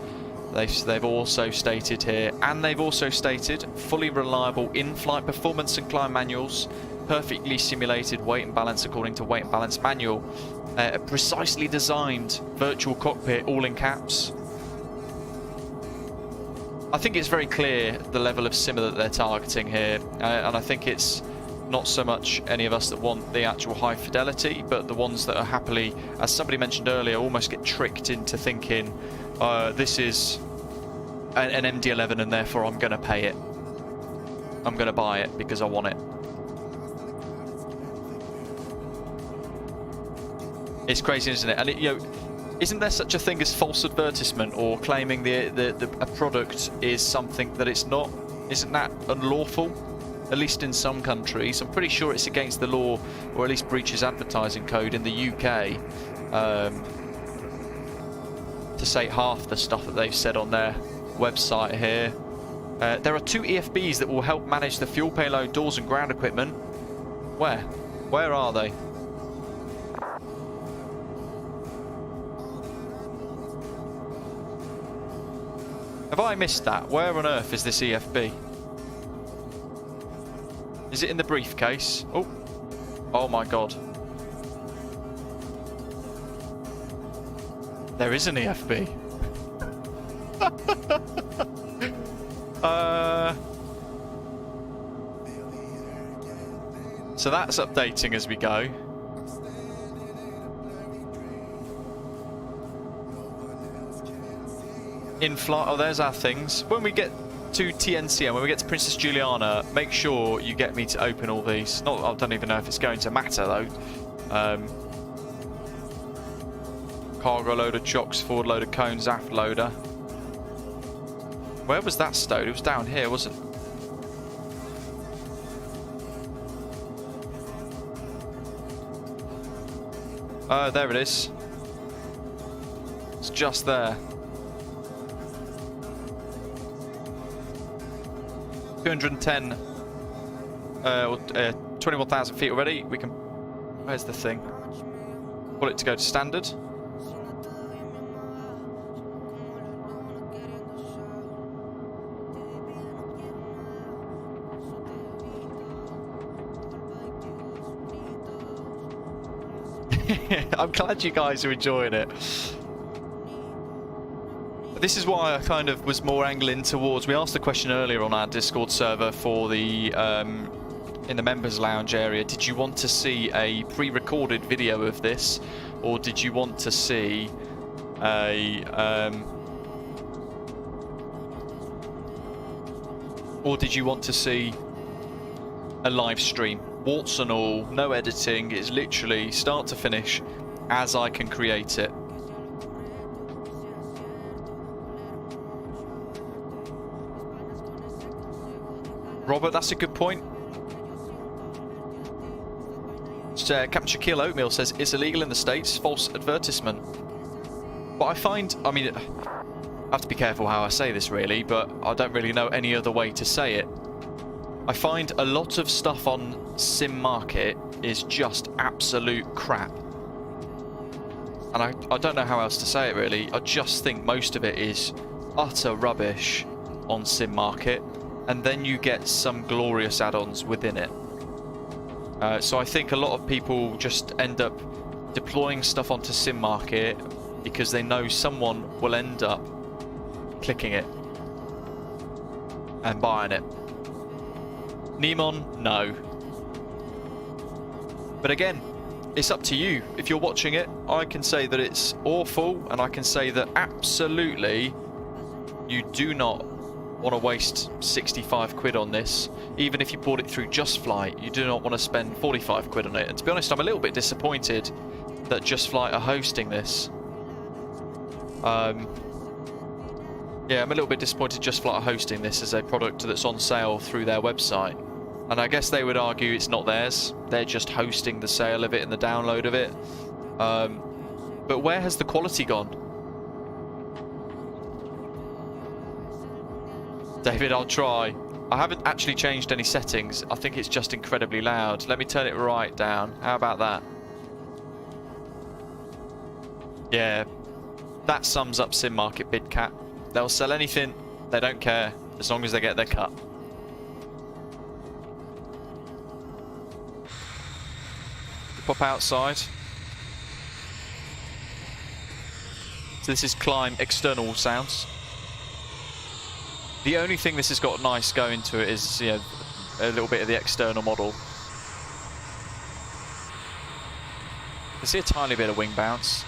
Speaker 1: They've also stated here, and they've also stated fully reliable in-flight performance and climb manuals, perfectly simulated weight and balance according to weight and balance manual, a precisely designed virtual cockpit, all in caps. I think it's very clear the level of simmer that they're targeting here, and I think it's not so much any of us that want the actual high fidelity, but the ones that are happily, as somebody mentioned earlier, almost get tricked into thinking this is an MD11 and therefore I'm going to pay it. I'm going to buy it because I want it. It's crazy, isn't it? And isn't there such a thing as false advertisement, or claiming a product is something that it's not? Isn't that unlawful? At least in some countries. I'm pretty sure it's against the law, or at least breaches advertising code in the UK, to say half the stuff that they've said on their website here. There are 2 EFBs that will help manage the fuel payload, doors and ground equipment. Where are they? Have I missed that? Where on earth is this EFB? Is it in the briefcase? Oh my god. There is an EFB. So that's updating as we go. In flight, oh, there's our things. When we get to TNCM, when we get to Princess Juliana, make sure you get me to open all these. I don't even know if it's going to matter though. Cargo loader, chocks, forward loader, cones, aft loader. Where was that stowed? It was down here, wasn't it? There it is. It's just there. 210, 21,000 feet already. We can. Where's the thing? Pull it to go to standard. I'm glad you guys are enjoying it. This is why I kind of was more angling towards. We asked the question earlier on our Discord server for the in the members lounge area. Did you want to see a pre-recorded video of this, or did you want to see a live stream? Warts and all, no editing. It's literally start to finish as I can create it. Robert, that's a good point. Captain Shaquille Oatmeal says it's illegal in the States, false advertisement. But I find, I mean, I have to be careful how I say this really, but I don't really know any other way to say it. I find a lot of stuff on Sim Market is just absolute crap. And I don't know how else to say it really. I just think most of it is utter rubbish on Sim Market. And then you get some glorious add-ons within it. So I think a lot of people just end up deploying stuff onto Sim Market because they know someone will end up clicking it and buying it. Nemon, no. But again, it's up to you. If you're watching it, I can say that it's awful, and I can say that absolutely you do not want to waste 65 quid on this. Even if you bought it through Just Flight, you do not want to spend 45 quid on it. And to be honest, I'm a little bit disappointed that Just Flight are hosting this. Yeah, I'm a little bit disappointed Just Flight are hosting this as a product that's on sale through their website. And I guess they would argue it's not theirs. They're just hosting the sale of it and the download of it. But where has the quality gone? David, I'll try. I haven't actually changed any settings. I think it's just incredibly loud. Let me turn it right down. How about that? Yeah, that sums up Sim Market bid cap. They'll sell anything. They don't care as long as they get their cut. Pop outside. So this is climb external sounds. The only thing this has got nice going to it is, you know, a little bit of the external model. You see a tiny bit of wing bounce.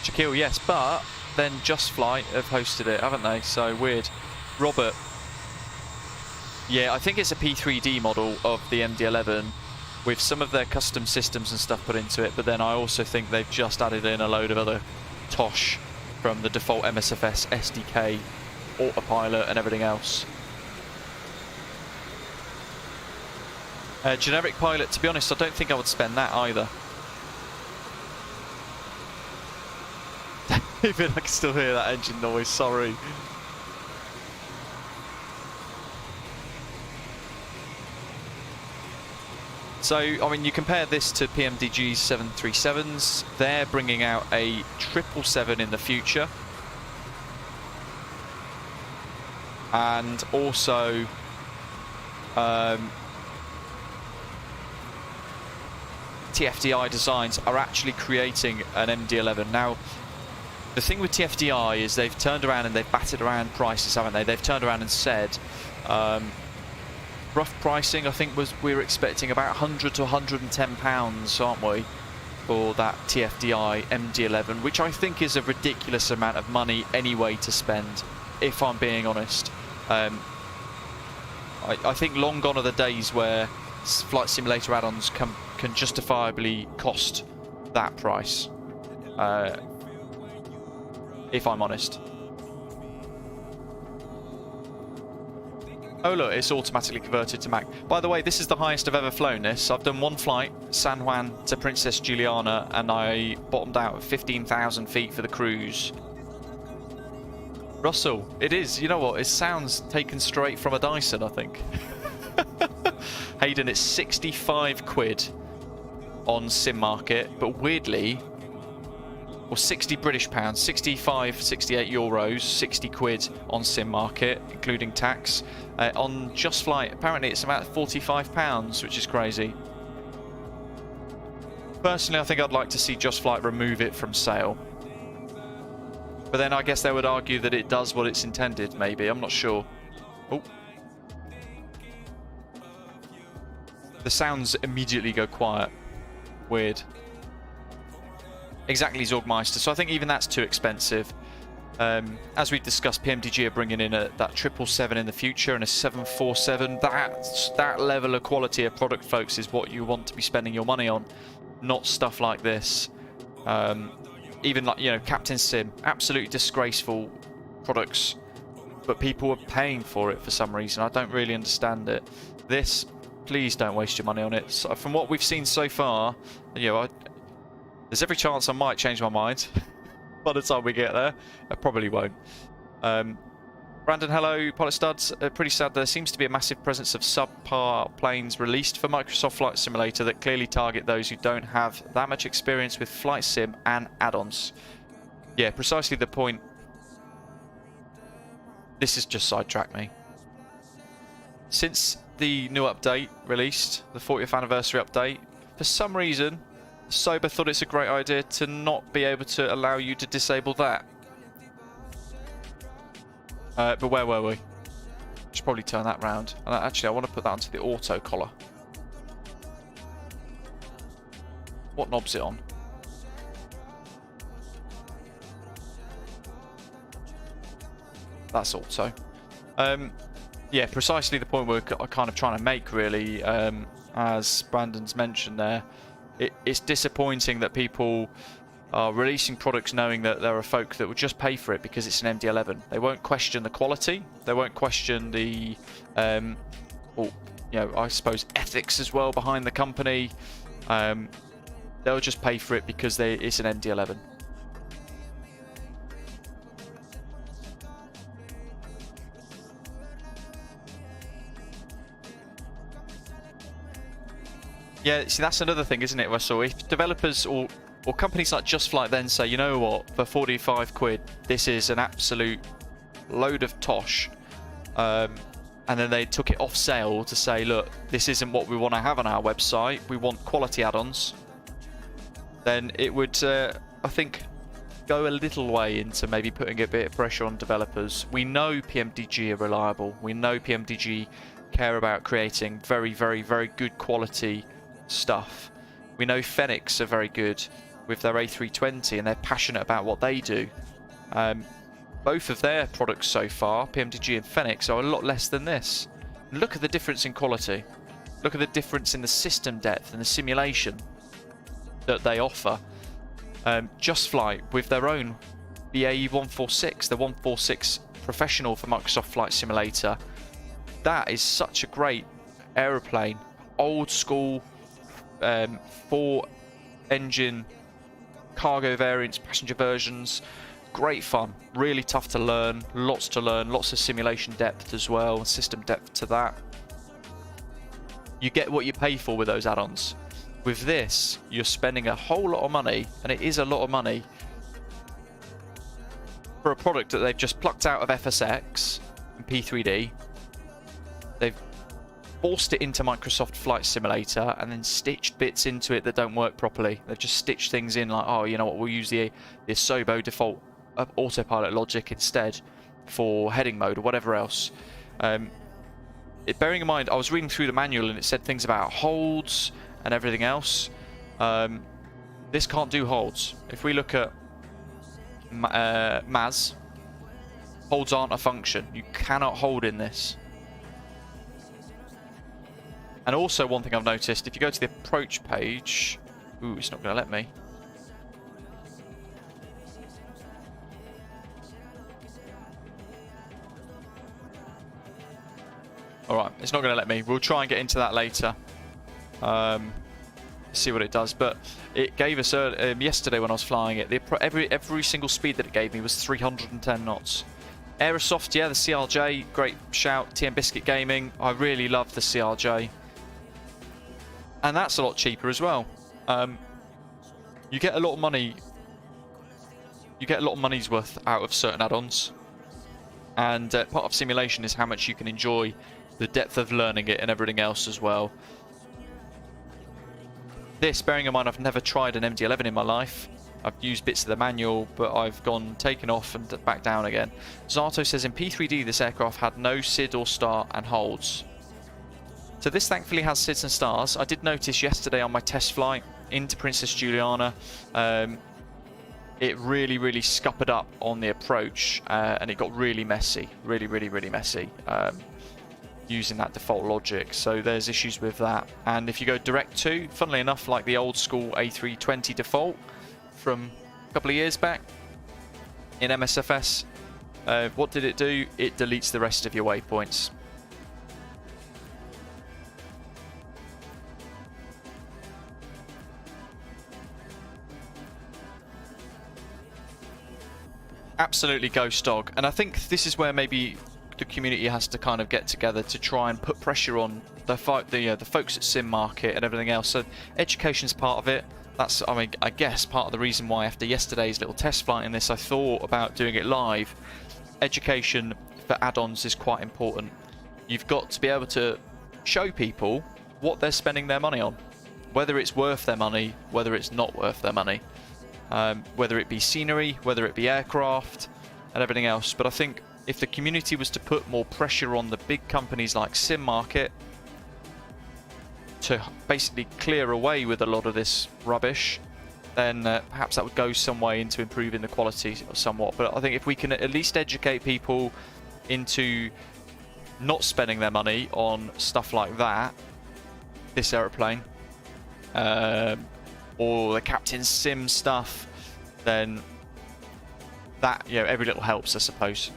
Speaker 1: Shaquille, yes, but then Just Flight have hosted it, haven't they? So weird. Robert. Yeah, I think it's a P3D model of the MD11 with some of their custom systems and stuff put into it, but then I also think they've just added in a load of other tosh from the default MSFS SDK, autopilot and everything else. Generic pilot, to be honest, I don't think I would spend that either. Even I can still hear that engine noise, sorry. So, I mean, you compare this to PMDG's 737s, they're bringing out a 777 in the future. And also, TFDI Designs are actually creating an MD11. Now, the thing with TFDI is they've turned around and they've batted around prices, haven't they? They've turned around and said, rough pricing, I think we're expecting about £100 to £110, aren't we, for that TFDI MD11, which I think is a ridiculous amount of money anyway to spend, if I'm being honest. I think long gone are the days where flight simulator add-ons can justifiably cost that price, if I'm honest. Oh look, it's automatically converted to Mac. By the way, this is the highest I've ever flown this. I've done one flight, San Juan to Princess Juliana, and I bottomed out at 15,000 feet for the cruise. Russell, it is. You know what? It sounds taken straight from a Dyson, I think. Hayden, it's 65 quid on Sim Market, but weirdly, or 60 British pounds, 65, 68 euros, 60 quid on Sim Market, including tax. On Just Flight, apparently it's about 45 pounds, which is crazy. Personally, I think I'd like to see Just Flight remove it from sale. But then I guess they would argue that it does what it's intended, maybe. I'm not sure. Oh. The sounds immediately go quiet. Weird. Exactly, Zorgmeister. So I think even that's too expensive. As we discussed, PMDG are bringing in that 777 in the future and a 747. That level of quality of product, folks, is what you want to be spending your money on, not stuff like this. Even like, you know, Captain Sim, absolutely disgraceful products, but people are paying for it for some reason. I don't really understand it. This, please don't waste your money on it. So from what we've seen so far, you know, there's every chance I might change my mind by the time we get there. I probably won't. Brandon, hello, Pilot Studs. Pretty sad. There seems to be a massive presence of subpar planes released for Microsoft Flight Simulator that clearly target those who don't have that much experience with Flight Sim and add-ons. Yeah, precisely the point. This has just sidetracked me. Since the new update released, the 40th anniversary update, for some reason, Sober thought it's a great idea to not be able to allow you to disable that. But where were we? Should probably turn that round. And actually, I want to put that onto the auto collar. What knob's it on? That's auto. Yeah, precisely the point we're kind of trying to make, really. As Brandon's mentioned there, it's disappointing that people are releasing products knowing that there are folk that will just pay for it because it's an MD11. They won't question the quality. They won't question the, I suppose, ethics as well behind the company. They'll just pay for it because it's an MD11. Yeah, see, that's another thing, isn't it, Russell? If developers or companies like Just Flight then say, you know what, for 45 quid, this is an absolute load of tosh, and then they took it off sale to say, look, this isn't what we want to have on our website, we want quality add-ons, then it would, I think, go a little way into maybe putting a bit of pressure on developers. We know PMDG are reliable. We know PMDG care about creating very, very, very good quality stuff. We know FedEx are very good with their A320 and they're passionate about what they do. Both of their products so far, PMDG and FedEx, are a lot less than this. Look at the difference in quality. Look at the difference in the system depth and the simulation that they offer. Just Flight with their own BAE 146, the 146 Professional for Microsoft Flight Simulator. That is such a great aeroplane. Old school, 4-engine cargo variants, passenger versions. Great fun, really tough to learn, lots of simulation depth as well, system depth to that. You get what you pay for with those add-ons. With this, you're spending a whole lot of money, and it is a lot of money, for a product that they've just plucked out of FSX and P3D. They've forced it into Microsoft Flight Simulator and then stitched bits into it that don't work properly. They've just stitched things in like, oh, you know what, we'll use the Sobo default autopilot logic instead for heading mode or whatever else. Bearing in mind, I was reading through the manual and it said things about holds and everything else. This can't do holds. If we look at MAS, holds aren't a function. You cannot hold in this. And also, one thing I've noticed, if you go to the approach page, ooh, it's not going to let me. Alright, it's not going to let me. We'll try and get into that later. See what it does. But it gave us yesterday when I was flying it, every single speed that it gave me was 310 knots. Aerosoft, yeah, the CRJ, great shout. TM Biscuit Gaming, I really love the CRJ. And that's a lot cheaper as well. You get a lot of money. You get a lot of money's worth out of certain add-ons. And part of simulation is how much you can enjoy the depth of learning it and everything else as well. This, bearing in mind I've never tried an MD11 in my life. I've used bits of the manual, but I've taken off and back down again. Zato says in P3D this aircraft had no SID or start and holds. So this thankfully has SIDs and stars. I did notice yesterday on my test flight into Princess Juliana, it really scuppered up on the approach, and it got really messy, really messy, using that default logic. So there's issues with that. And if you go direct to, funnily enough, like the old school A320 default from a couple of years back in MSFS, what did it do? It deletes the rest of your waypoints. Absolutely ghost dog. And I think this is where maybe the community has to kind of get together to try and put pressure on the folks at Sim Market and everything else. So education's part of it. That's, I mean, I guess part of the reason why after yesterday's little test flight in this, I thought about doing it live. Education for add-ons is quite important. You've got to be able to show people what they're spending their money on, whether it's worth their money, whether it's not worth their money. Whether it be scenery, whether it be aircraft, and everything else. But I think if the community was to put more pressure on the big companies like Sim Market to basically clear away with a lot of this rubbish, then perhaps that would go some way into improving the quality somewhat. But I think if we can at least educate people into not spending their money on stuff like that, this aeroplane, or the Captain Sim stuff, then that, you know, every little helps, I suppose.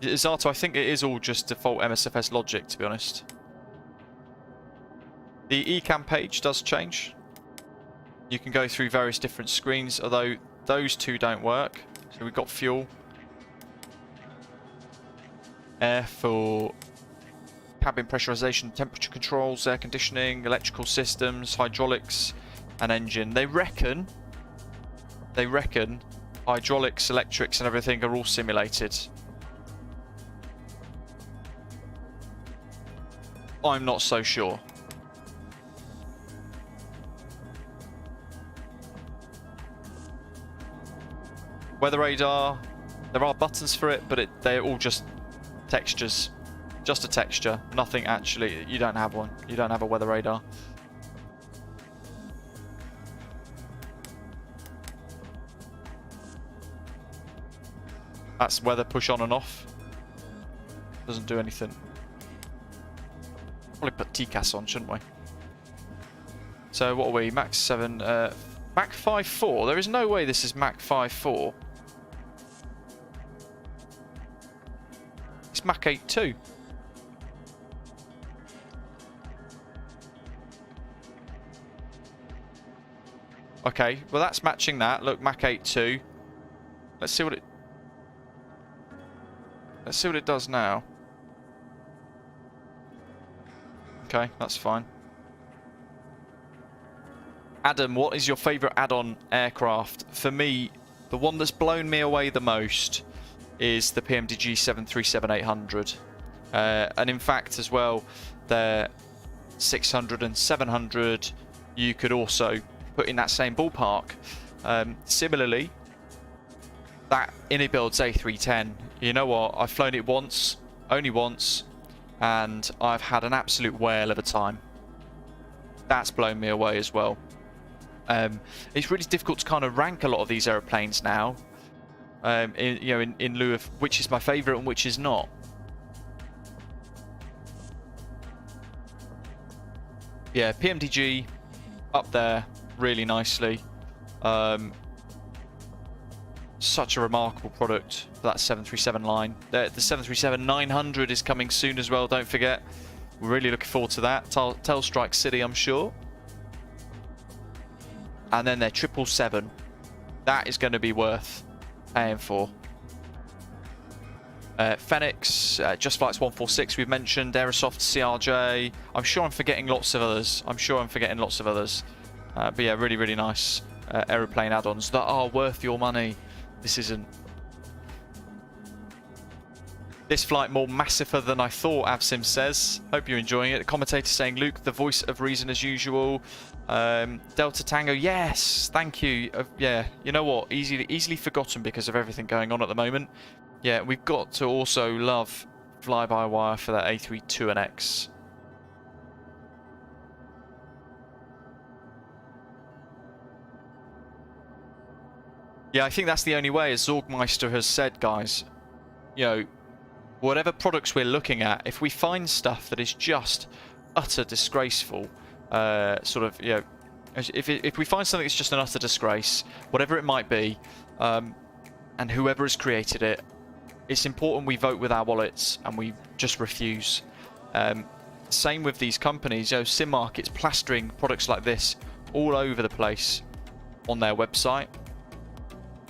Speaker 1: Zato, I think it is all just default MSFS logic, to be honest. The eCam page does change. You can go through various different screens, although those two don't work. So we've got fuel, air for cabin pressurization, temperature controls, air conditioning, electrical systems, hydraulics, and engine. They reckon hydraulics, electrics, and everything are all simulated. I'm not so sure. Weather radar, there are buttons for it, but they're all just textures. Just a texture, nothing actually. You don't have one. You don't have a weather radar. That's weather push on and off. Doesn't do anything. Probably put TCAS on, shouldn't we? So what are we? Mach 7, Mach 5.4. There is no way this is Mach 5.4. It's Mach 8.2. Okay, well that's matching that. Look, Mach 8.2. Let's see what it does now. Okay, that's fine. Adam, what is your favourite add-on aircraft? For me, the one that's blown me away the most is the PMDG 737-800. And in fact, as well, their 600 and 700, you could also put in that same ballpark. Similarly, that Inibuild's A310, you know what? I've flown it once, only once, and I've had an absolute whale of a time. That's blown me away as well. It's really difficult to kind of rank a lot of these aeroplanes now, in lieu of which is my favourite and which is not. Yeah, PMDG up there really nicely. Such a remarkable product for that 737 line. The 737-900 is coming soon as well, don't forget. We're really looking forward to that. Telstrike City, I'm sure. And then their 777. That is going to be worth paying for. FedEx, Just Flights 146 we've mentioned, Aerosoft CRJ. I'm sure I'm forgetting lots of others. But yeah, really, really nice aeroplane add-ons that are worth your money. This isn't. This flight more massiver than I thought, VATSIM says. Hope you're enjoying it. The commentator saying, Luke, the voice of reason as usual. Delta Tango, yes, thank you. Yeah, you know what? Easily forgotten because of everything going on at the moment. Yeah, we've got to also love fly-by-wire for that A32NX. Yeah, I think that's the only way, as Zorgmeister has said, guys. You know, whatever products we're looking at, if we find stuff that is just utter disgraceful, if we find something that's just an utter disgrace, whatever it might be, and whoever has created it, it's important we vote with our wallets and we just refuse. Same with these companies. You know, Sim Market's plastering products like this all over the place on their website.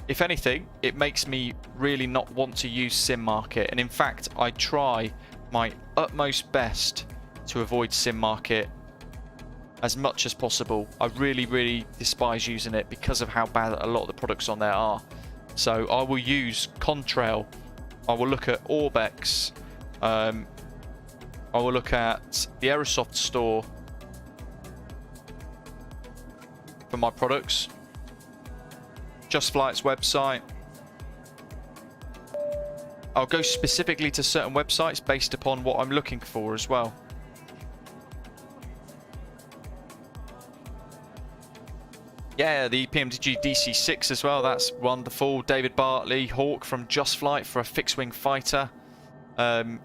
Speaker 1: If anything, it makes me really not want to use Sim Market, and in fact, I try my utmost best to avoid Sim Market as much as possible. I really, really despise using it because of how bad a lot of the products on there are. So I will use Contrail. I will look at Orbex. I will look at the Aerosoft store for my products. Just Flight's website. I'll go specifically to certain websites based upon what I'm looking for as well. Yeah, the PMDG DC-6 as well, that's wonderful. David Bartley, Hawk from Just Flight for a fixed-wing fighter.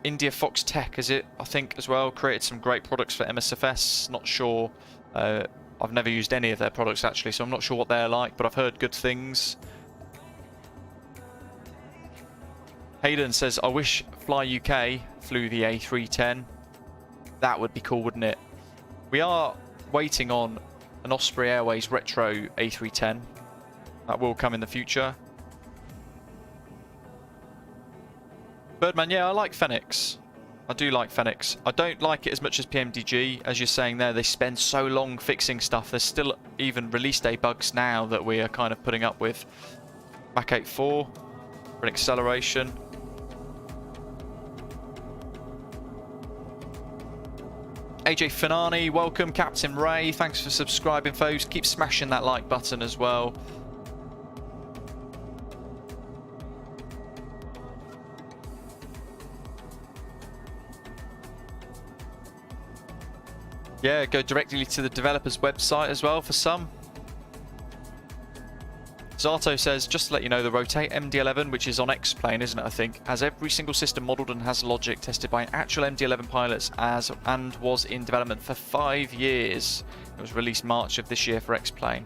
Speaker 1: India Fox Tech, is it, I think, as well, created some great products for MSFS. Not sure, I've never used any of their products actually, so I'm not sure what they're like, but I've heard good things. Hayden says, I wish Fly UK flew the A310. That would be cool, wouldn't it? We are waiting on an Osprey Airways Retro A310. That will come in the future. Birdman, yeah, I like Phoenix. I do like Phoenix. I don't like it as much as PMDG. As you're saying there, they spend so long fixing stuff. There's still even release day bugs now that we are kind of putting up with. Mach 8.4 for an acceleration. AJ Finani, welcome. Captain Ray, thanks for subscribing, folks. Keep smashing that like button as well. Yeah, go directly to the developer's website as well for some. Zato says, just to let you know, the Rotate MD11, which is on X-Plane, isn't it, I think, has every single system modelled and has logic tested by actual MD11 pilots and was in development for 5 years. It was released March of this year for X-Plane.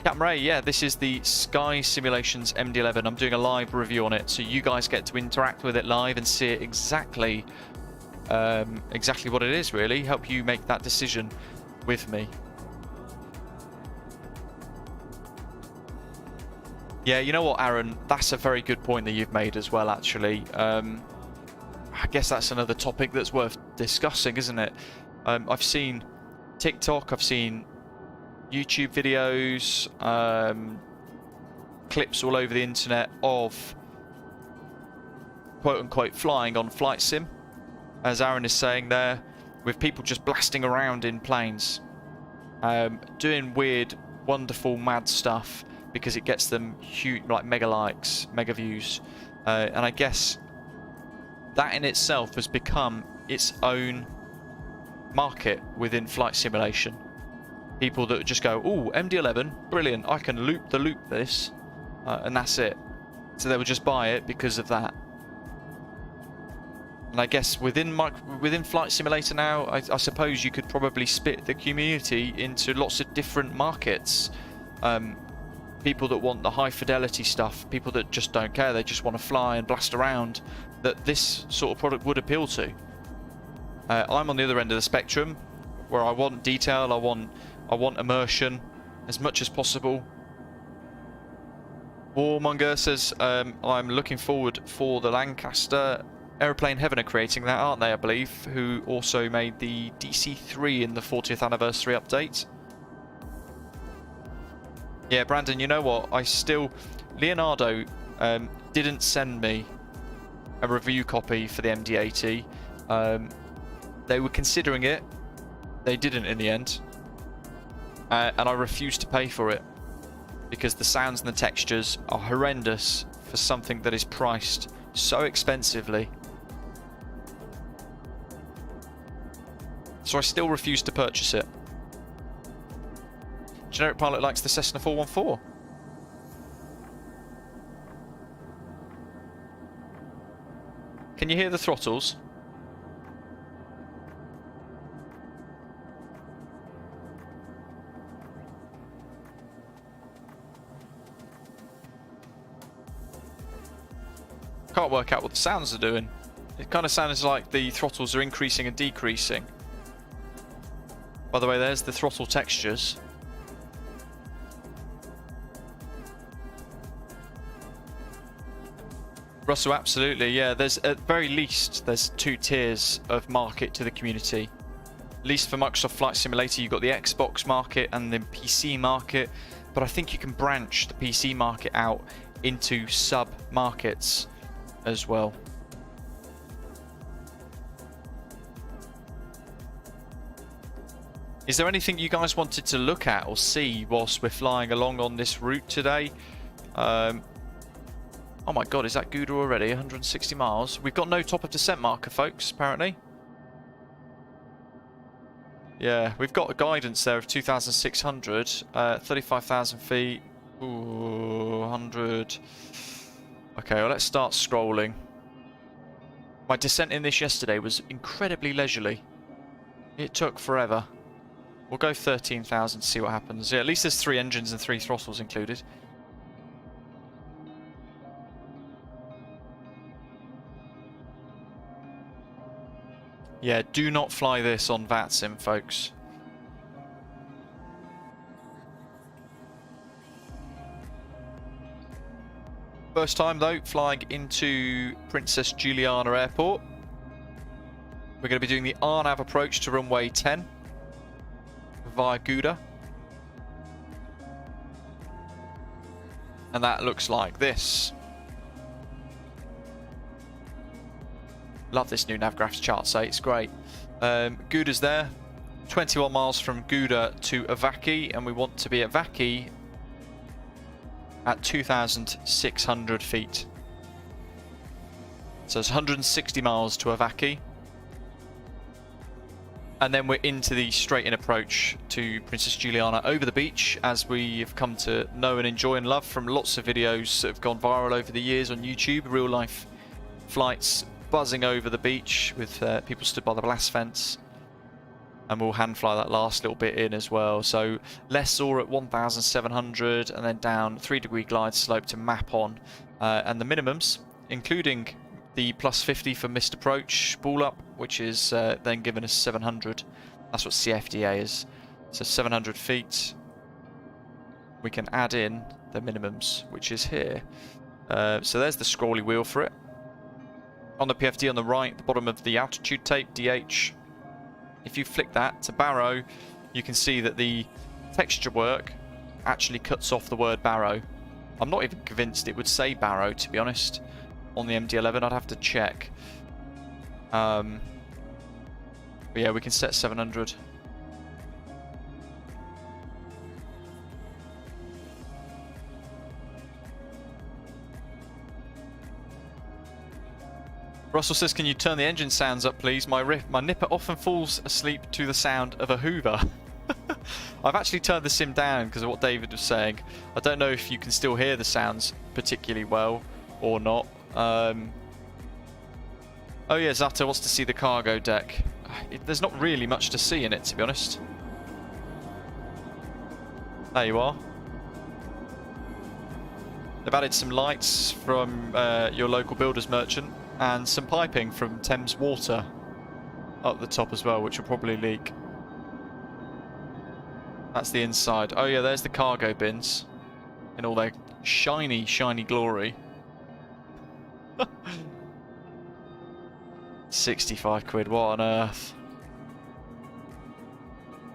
Speaker 1: Captain Ray, yeah, this is the SkySimulations MD11. I'm doing a live review on it, so you guys get to interact with it live and see it exactly what it is, really. Help you make that decision with me. Yeah, you know what, Aaron? That's a very good point that you've made as well, actually. I guess that's another topic that's worth discussing, isn't it? I've seen TikTok, I've seen YouTube videos, clips all over the internet of quote-unquote flying on flight sim, as Aaron is saying there, with people just blasting around in planes, doing weird, wonderful, mad stuff, because it gets them huge, like mega likes, mega views, and I guess that in itself has become its own market within flight simulation. People that just go, "Ooh, MD11, brilliant! I can loop this," and that's it. So they would just buy it because of that. And I guess within Flight Simulator now, I suppose you could probably split the community into lots of different markets. People that want the high fidelity stuff, people that just don't care, they just want to fly and blast around, that this sort of product would appeal to. I'm on the other end of the spectrum, where I want detail, I want immersion as much as possible. Warmonger says, I'm looking forward for the Lancaster. Aeroplane Heaven are creating that, aren't they, I believe, who also made the DC-3 in the 40th anniversary update. Yeah, Brandon, you know what? Leonardo didn't send me a review copy for the MD-80. They were considering it. They didn't in the end. And I refused to pay for it because the sounds and the textures are horrendous for something that is priced so expensively. So I still refuse to purchase it. Generic pilot likes the Cessna 414. Can you hear the throttles? Can't work out what the sounds are doing. It kind of sounds like the throttles are increasing and decreasing. By the way, there's the throttle textures. Russell, absolutely, yeah. There's at very least there's 2 tiers of market to the community. At least for Microsoft Flight Simulator, you've got the Xbox market and the PC market, but I think you can branch the PC market out into sub-markets as well. Is there anything you guys wanted to look at or see whilst we're flying along on this route today? Oh my god, is that GOUDA already? 160 miles. We've got no top of descent marker, folks, apparently. Yeah, we've got a guidance there of 2,600, 35,000 feet. Ooh, 100. Okay, well, let's start scrolling. My descent in this yesterday was incredibly leisurely. It took forever. We'll go 13,000 to see what happens. Yeah, at least there's 3 engines and 3 throttles included. Yeah, do not fly this on VATSIM, folks. First time, though, flying into Princess Juliana Airport. We're going to be doing the RNAV approach to runway 10 via GOUDA. And that looks like this. Love this new Navgraphs chart, say it's great. GOUDA's there, 21 miles from GOUDA to Avaki, and we want to be at Avaki at 2,600 feet. So it's 160 miles to Avaki. And then we're into the straight-in approach to Princess Juliana over the beach, as we've come to know and enjoy and love from lots of videos that have gone viral over the years on YouTube, real-life flights buzzing over the beach with people stood by the blast fence, and we'll hand fly that last little bit in as well. So lessor at 1,700 and then down 3-degree glide slope to map on, and the minimums including the plus 50 for missed approach ball up, which is then given us 700. That's what CFDA is. So 700 feet. We can add in the minimums, which is here. So there's the scrolly wheel for it. On the PFD on the right, the bottom of the altitude tape, DH, if you flick that to Barrow, you can see that the texture work actually cuts off the word Barrow. I'm not even convinced it would say Barrow, to be honest, on the MD11. I'd have to check. But yeah, we can set 700. Russell says, can you turn the engine sounds up, please? My nipper often falls asleep to the sound of a Hoover. I've actually turned the sim down because of what David was saying. I don't know if you can still hear the sounds particularly well or not. Oh yeah, Zata wants to see the cargo deck. There's not really much to see in it, to be honest. There you are. They've added some lights from your local builder's merchant, and some piping from Thames Water up the top as well, which will probably leak. That's the inside. Oh yeah, there's the cargo bins in all their shiny, shiny glory. 65 quid, what on earth?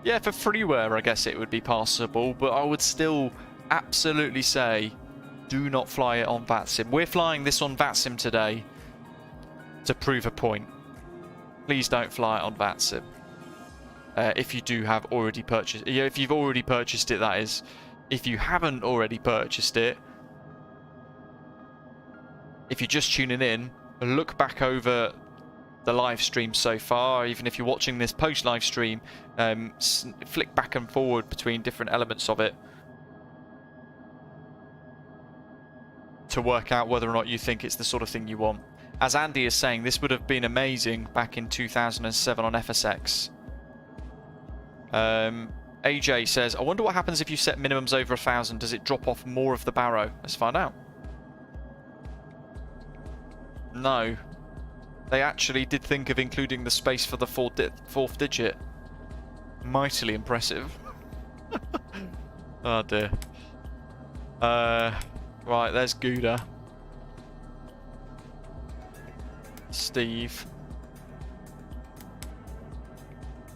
Speaker 1: Yeah, for freeware I guess it would be passable, but I would still absolutely say do not fly it on VATSIM. We're flying this on VATSIM today to prove a point. Please don't fly it on VATSIM. If you do have already purchased, if you've already purchased it, that is. If you haven't already purchased it, if you're just tuning in, look back over the live stream so far. Even if you're watching this post live stream, flick back and forward between different elements of it to work out whether or not you think it's the sort of thing you want. As Andy is saying, this would have been amazing back in 2007 on FSX. AJ says, I wonder what happens if you set minimums over 1,000. Does it drop off more of the Barrow? Let's find out. No. They actually did think of including the space for the fourth digit. Mightily impressive. Oh dear. Right, there's GOUDA. STIIV.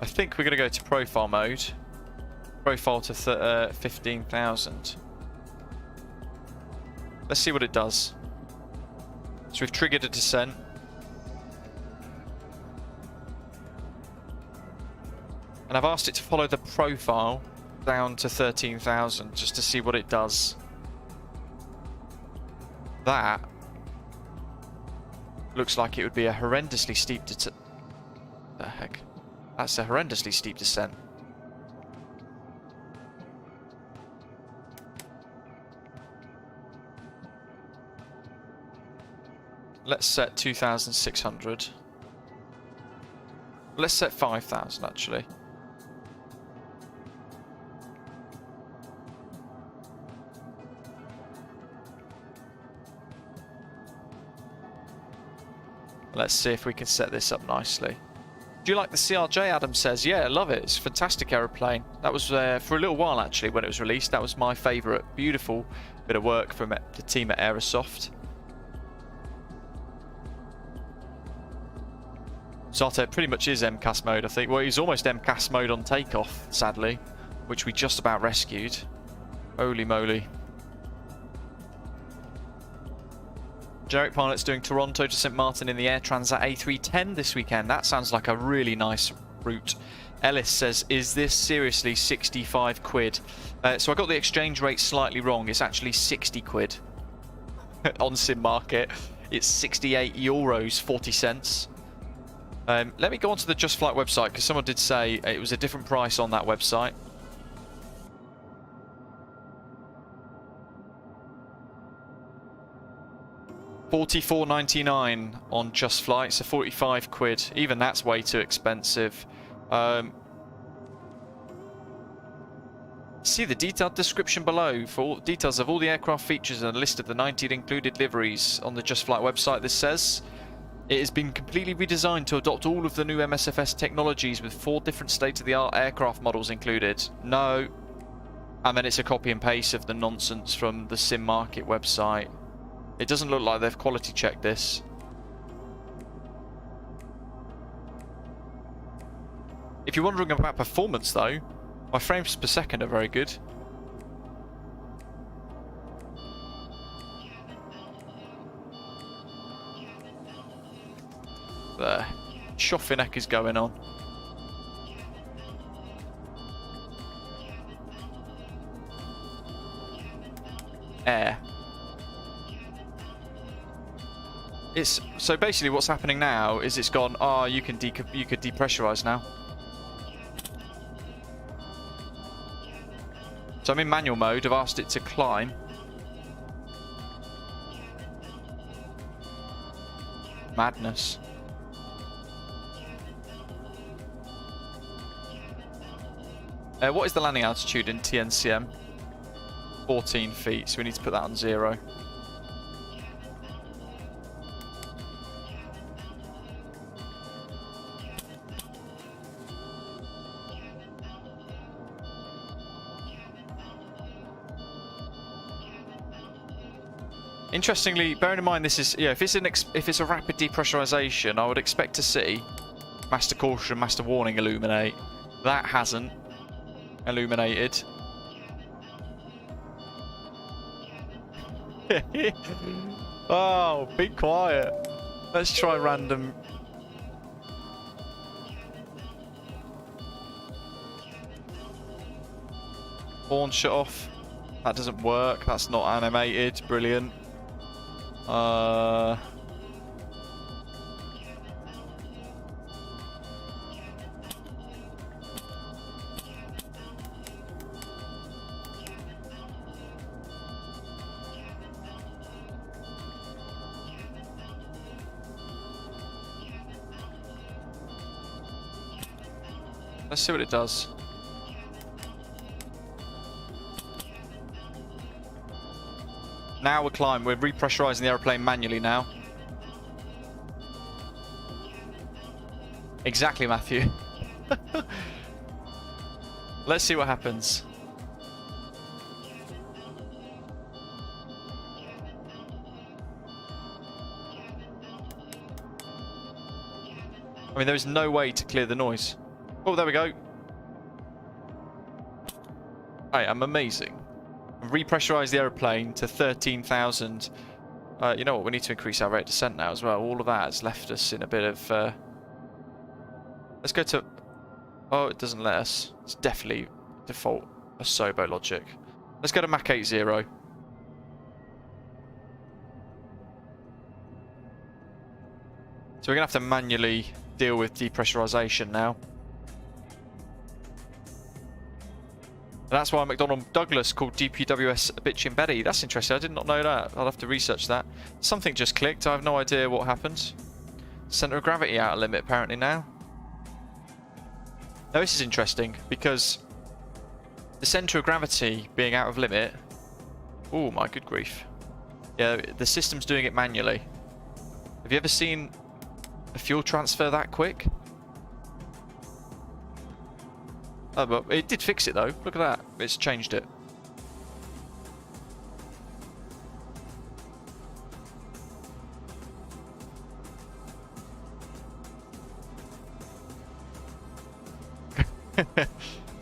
Speaker 1: I think we're going to go to profile mode. Profile to 15,000. Let's see what it does. So we've triggered a descent. And I've asked it to follow the profile down to 13,000 just to see what it does. That looks like it would be a horrendously steep the heck? That's a horrendously steep descent. Let's set 2,600. Let's set 5,000 actually. Let's see if we can set this up nicely. Do you like the CRJ? Adam says, yeah, I love it. It's a fantastic aeroplane. That was for a little while actually when it was released. That was my favourite. Beautiful bit of work from the team at Aerosoft. Zato pretty much is MCAS mode, I think. Well, he's almost MCAS mode on takeoff, sadly, which we just about rescued. Holy moly. Jarek Pilot's doing Toronto to Sint Maarten in the Air Transat A310 this weekend. That sounds like a really nice route. Ellis says, is this seriously 65 quid? So I got the exchange rate slightly wrong. It's actually 60 quid on Sim Market. It's 68 euros 40 cents. Let me go onto the Just Flight website because someone did say it was a different price on that website. $44.99 on Just Flight, so 45 quid. Even that's way too expensive. See the detailed description below for all details of all the aircraft features and a list of the 19 included liveries on the Just Flight website. This says it has been completely redesigned to adopt all of the new MSFS technologies with 4 different state-of-the-art aircraft models included. No. And then it's a copy and paste of the nonsense from the Sim Market website. It doesn't look like they've quality checked this. If you're wondering about performance though, my frames per second are very good. There. Schoffineck is going on. Air. It's so basically what's happening now is it's gone. Ah, you could depressurize now. So I'm in manual mode. I've asked it to climb. Madness. What is the landing altitude in TNCM? 14 feet. So we need to put that on 0. Interestingly, bearing in mind this is, yeah, if it's a rapid depressurization, I would expect to see master caution, master warning illuminate. That hasn't illuminated. Oh, be quiet. Let's try random. Horn shut off. That doesn't work. That's not animated. Brilliant. Let's see what it does. Now we're climbing. We're repressurizing the aeroplane manually now. Exactly, Matthew. Let's see what happens. I mean, there is no way to clear the noise. Oh, there we go. I am amazing. Repressurize the aeroplane to 13,000. You know what? We need to increase our rate of descent now as well. All of that has left us in a bit of. Let's go to. Oh, it doesn't let us. It's definitely default Asobo logic. Let's go to Mach 80. So we're gonna have to manually deal with depressurization now. that's why McDonnell Douglas called DPWS a bitch in Betty. That's interesting. I did not know that. I'll have to research that. Something just clicked. I have no idea what happened. Centre of gravity out of limit apparently now. Now this is interesting because the centre of gravity being out of limit. Oh my good grief. Yeah, the system's doing it manually. Have you ever seen a fuel transfer that quick? Oh, but it did fix it though. Look at that. It's changed it.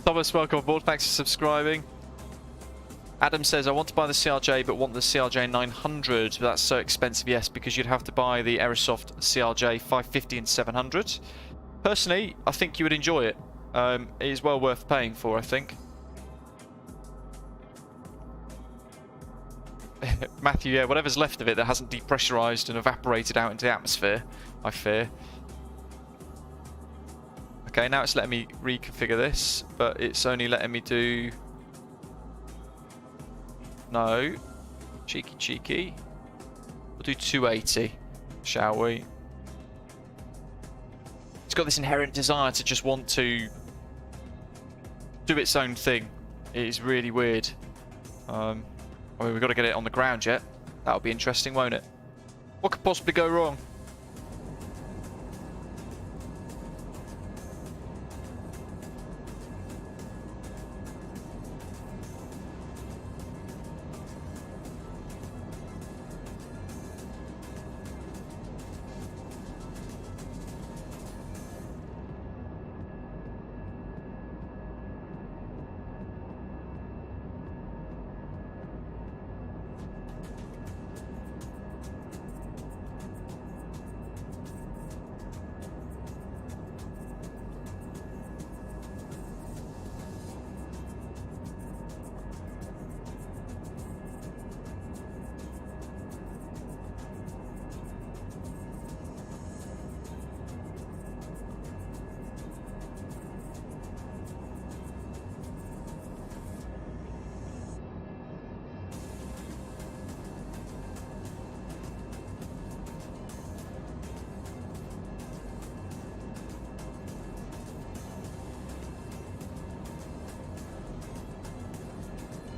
Speaker 1: Thomas, welcome aboard. Thanks for subscribing. Adam says, I want to buy the CRJ but want the CRJ 900. But that's so expensive. Yes, because you'd have to buy the Aerosoft CRJ 550 and 700. Personally, I think you would enjoy it. It is well worth paying for, I think. Matthew, yeah, whatever's left of it that hasn't depressurized and evaporated out into the atmosphere, I fear. Okay, now it's letting me reconfigure this, but it's only letting me do... No. Cheeky, cheeky. We'll do 280, shall we? It's got this inherent desire to just want to do its own thing. It is really weird. I mean, we've got to get it on the ground yet. That'll be interesting, won't it? What could possibly go wrong?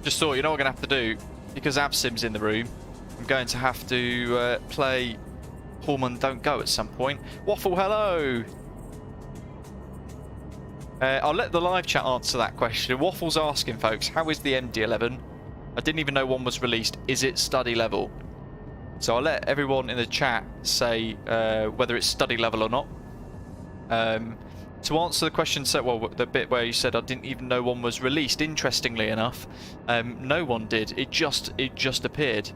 Speaker 1: Just thought, you know what I'm going to have to do? Because VATSIM's in the room, I'm going to have to play Pullman Don't Go at some point. Waffle, hello! I'll let the live chat answer that question. Waffle's asking, folks, how is the MD11? I didn't even know one was released. Is it study level? So I'll let everyone in the chat say whether it's study level or not. To answer the question, so well, the bit where you said I didn't even know one was released. Interestingly enough, no one did. It just appeared.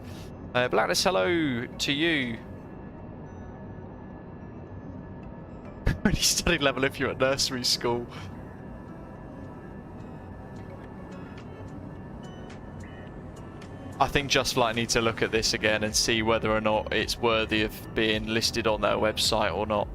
Speaker 1: Blackness, hello to you. Only study level if you're at nursery school. I think Just Flight need to look at this again and see whether or not it's worthy of being listed on their website or not.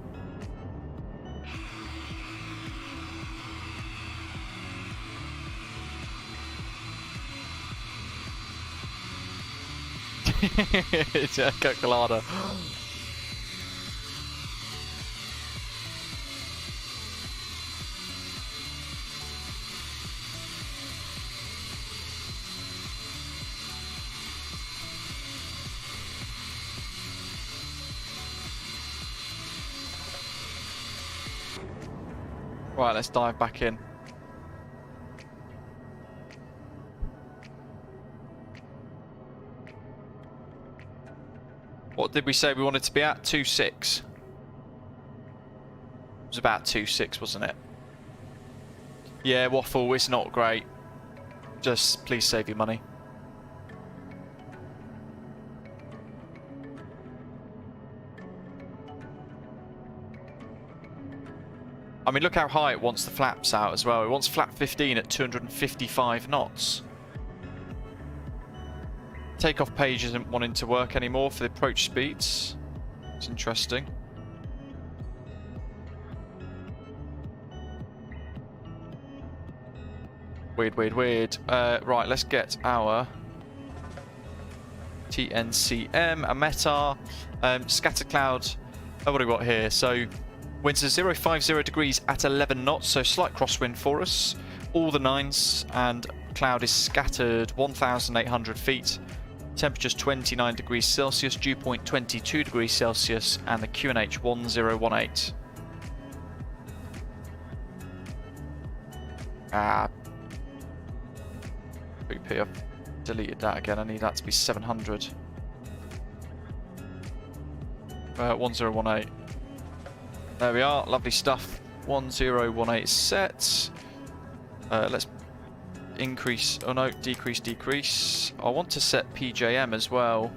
Speaker 1: It's a Calculator. Right, let's dive back in. What did we say we wanted to be at? 2.6. It was about 2.6, wasn't it? Yeah, Waffle, it's not great. Just please save your money. I mean, look how high it wants the flaps out as well. It wants flap 15 at 255 knots. Takeoff page isn't wanting to work anymore for the approach speeds. It's interesting. Weird. Right, let's get our TNCM, a META, scatter cloud. Oh, what have we got here? So winds are 050 degrees at 11 knots, so slight crosswind for us. All the nines, and cloud is scattered 1,800 feet. Temperature's 29 degrees Celsius, dew point 22 degrees Celsius, and the QNH 1018. BP, I've deleted that again. I need that to be 700. 1018. There we are. Lovely stuff. 1018 set. Let's increase. Oh no, decrease. I want to set PJM as well,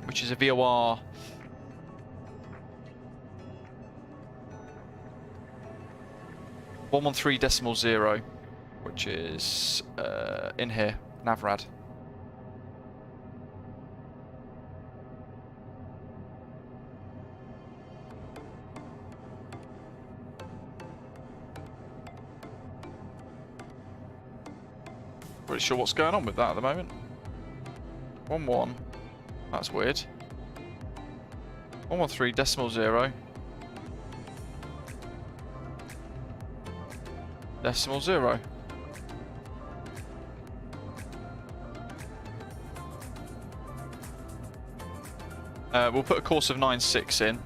Speaker 1: which is a VOR. .113.0, which is in here, Navrad. Pretty sure what's going on with that at the moment. 1-1. That's weird. 113.0. Decimal zero. We'll put a course of 9.6 in.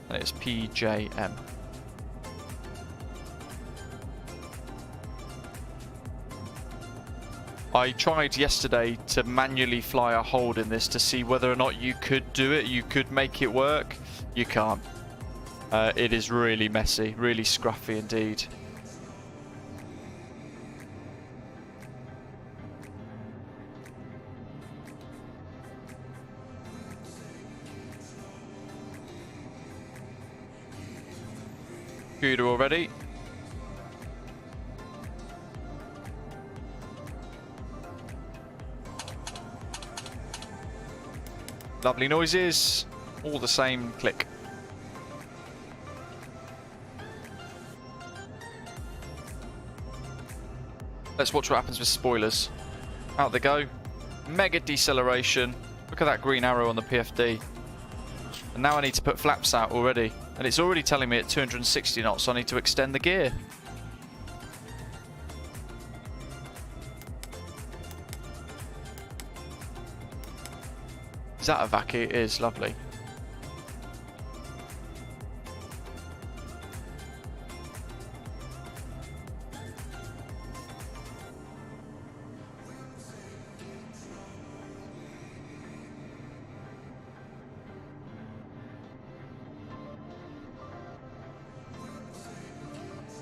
Speaker 1: And it's PJM. I tried yesterday to manually fly a hold in this to see whether or not you could do it. You could make it work. You can't. It is really messy, really scruffy indeed. GOUDA already. Lovely noises, all the same click. Let's watch what happens with spoilers. Out they go. Mega deceleration. Look at that green arrow on the PFD. And now I need to put flaps out already. And it's already telling me at 260 knots, so I need to extend the gear. Is that a vacuum? It is, lovely.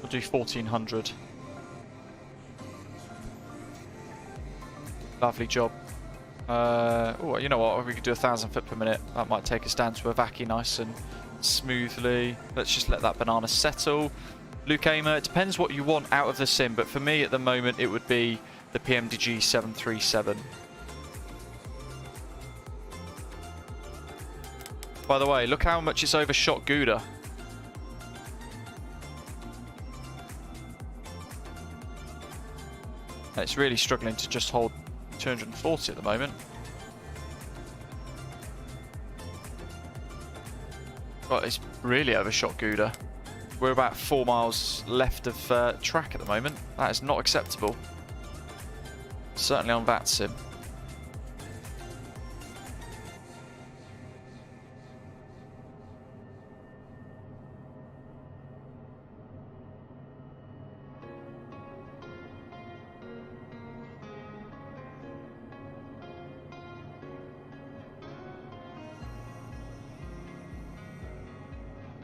Speaker 1: We'll do 1400. Lovely job. Oh, you know what? We could do 1,000 foot per minute. That might take us down to a vacuum nice and smoothly. Let's just let that banana settle. Luke Aimer, it depends what you want out of the sim, but for me at the moment it would be the PMDG 737. By the way, look how much it's overshot GOUDA. And it's really struggling to just hold 240 at the moment. But it's really overshot GOUDA. We're about 4 miles left of track at the moment. That is not acceptable. Certainly on VATSIM.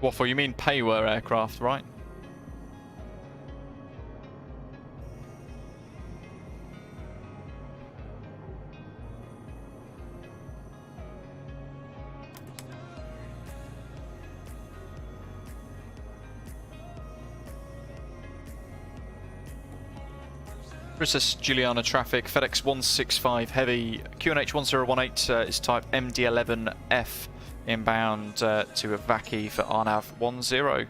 Speaker 1: Waffle, you mean payware aircraft, right? Princess Juliana traffic, FedEx 165 heavy, QNH 1018 is type MD11F. Inbound to a VACI for RNAV 10.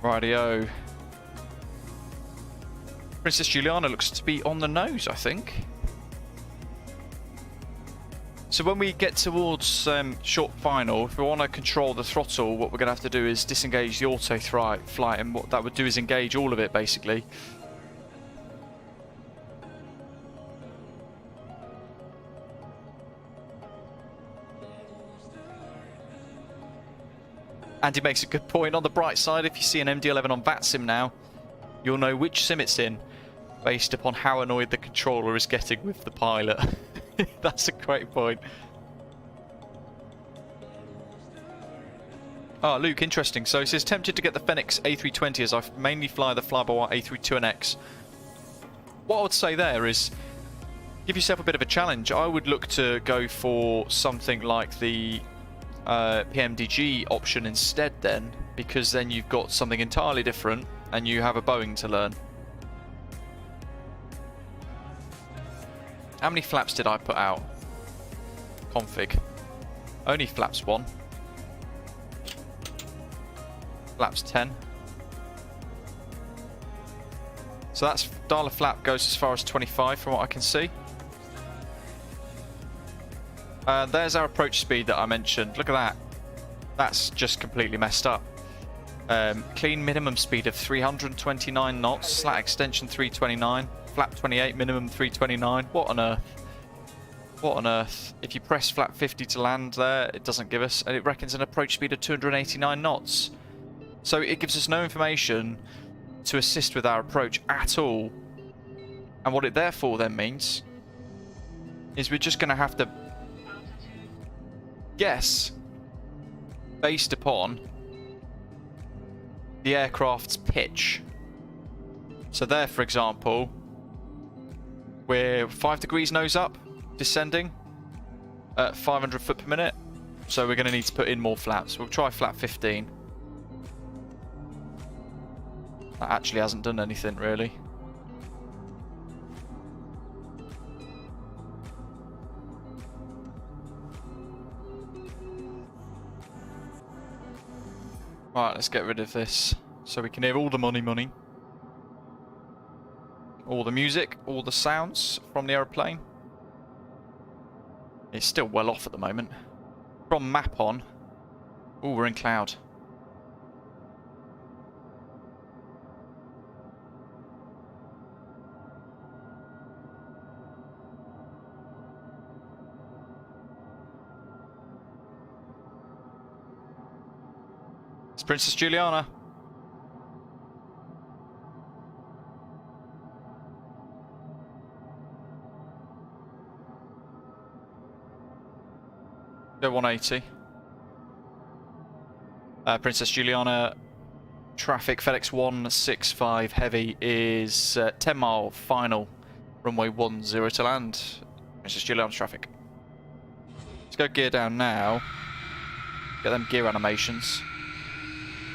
Speaker 1: Rightio. Princess Juliana looks to be on the nose, I think. So when we get towards short final, if we want to control the throttle, what we're going to have to do is disengage the auto flight, and what that would do is engage all of it, basically. Andy makes a good point. On the bright side, if you see an MD11 on VATSIM now, you'll know which sim it's in, based upon how annoyed the controller is getting with the pilot. That's a great point. Oh, Luke, interesting. So it says, tempted to get the FedEx A320 as I mainly fly the fly-by-wire A32NX. What I would say there is, give yourself a bit of a challenge. I would look to go for something like the PMDG option instead then, because then you've got something entirely different and you have a Boeing to learn. How many flaps did I put out? Config. Only flaps 1. Flaps 10. So that's dial a flap goes as far as 25 from what I can see. There's our approach speed that I mentioned. Look at that. That's just completely messed up. Clean minimum speed of 329 knots. Slat extension 329. Flap 28 minimum 329. What on earth? What on earth? If you press flap 50 to land there, it doesn't give us, and it reckons an approach speed of 289 knots. So it gives us no information to assist with our approach at all. And what it therefore then means is we're just going to have to guess based upon the aircraft's pitch. So there, for example, we're 5 degrees nose up, descending at 500 foot per minute. So we're going to need to put in more flaps. We'll try flap 15. That actually hasn't done anything really. Right, let's get rid of this so we can hear all the money. All the music, all the sounds from the aeroplane. It's still well off at the moment. From map on. Oh, we're in cloud. It's Princess Juliana. Go 180. Princess Juliana traffic FedEx 165 heavy is 10 mile final, runway 10 to land. Princess Juliana's traffic. Let's go gear down now. Get them gear animations.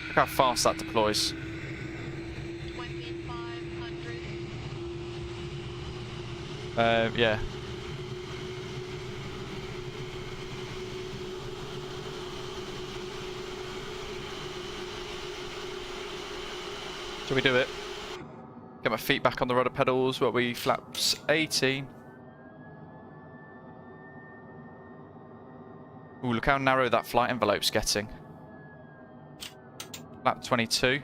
Speaker 1: Look how fast that deploys.
Speaker 2: 2500.
Speaker 1: Yeah. Shall we do it? Get my feet back on the rudder pedals. What we flaps 18. Ooh, look how narrow that flight envelope's getting. Flap 22.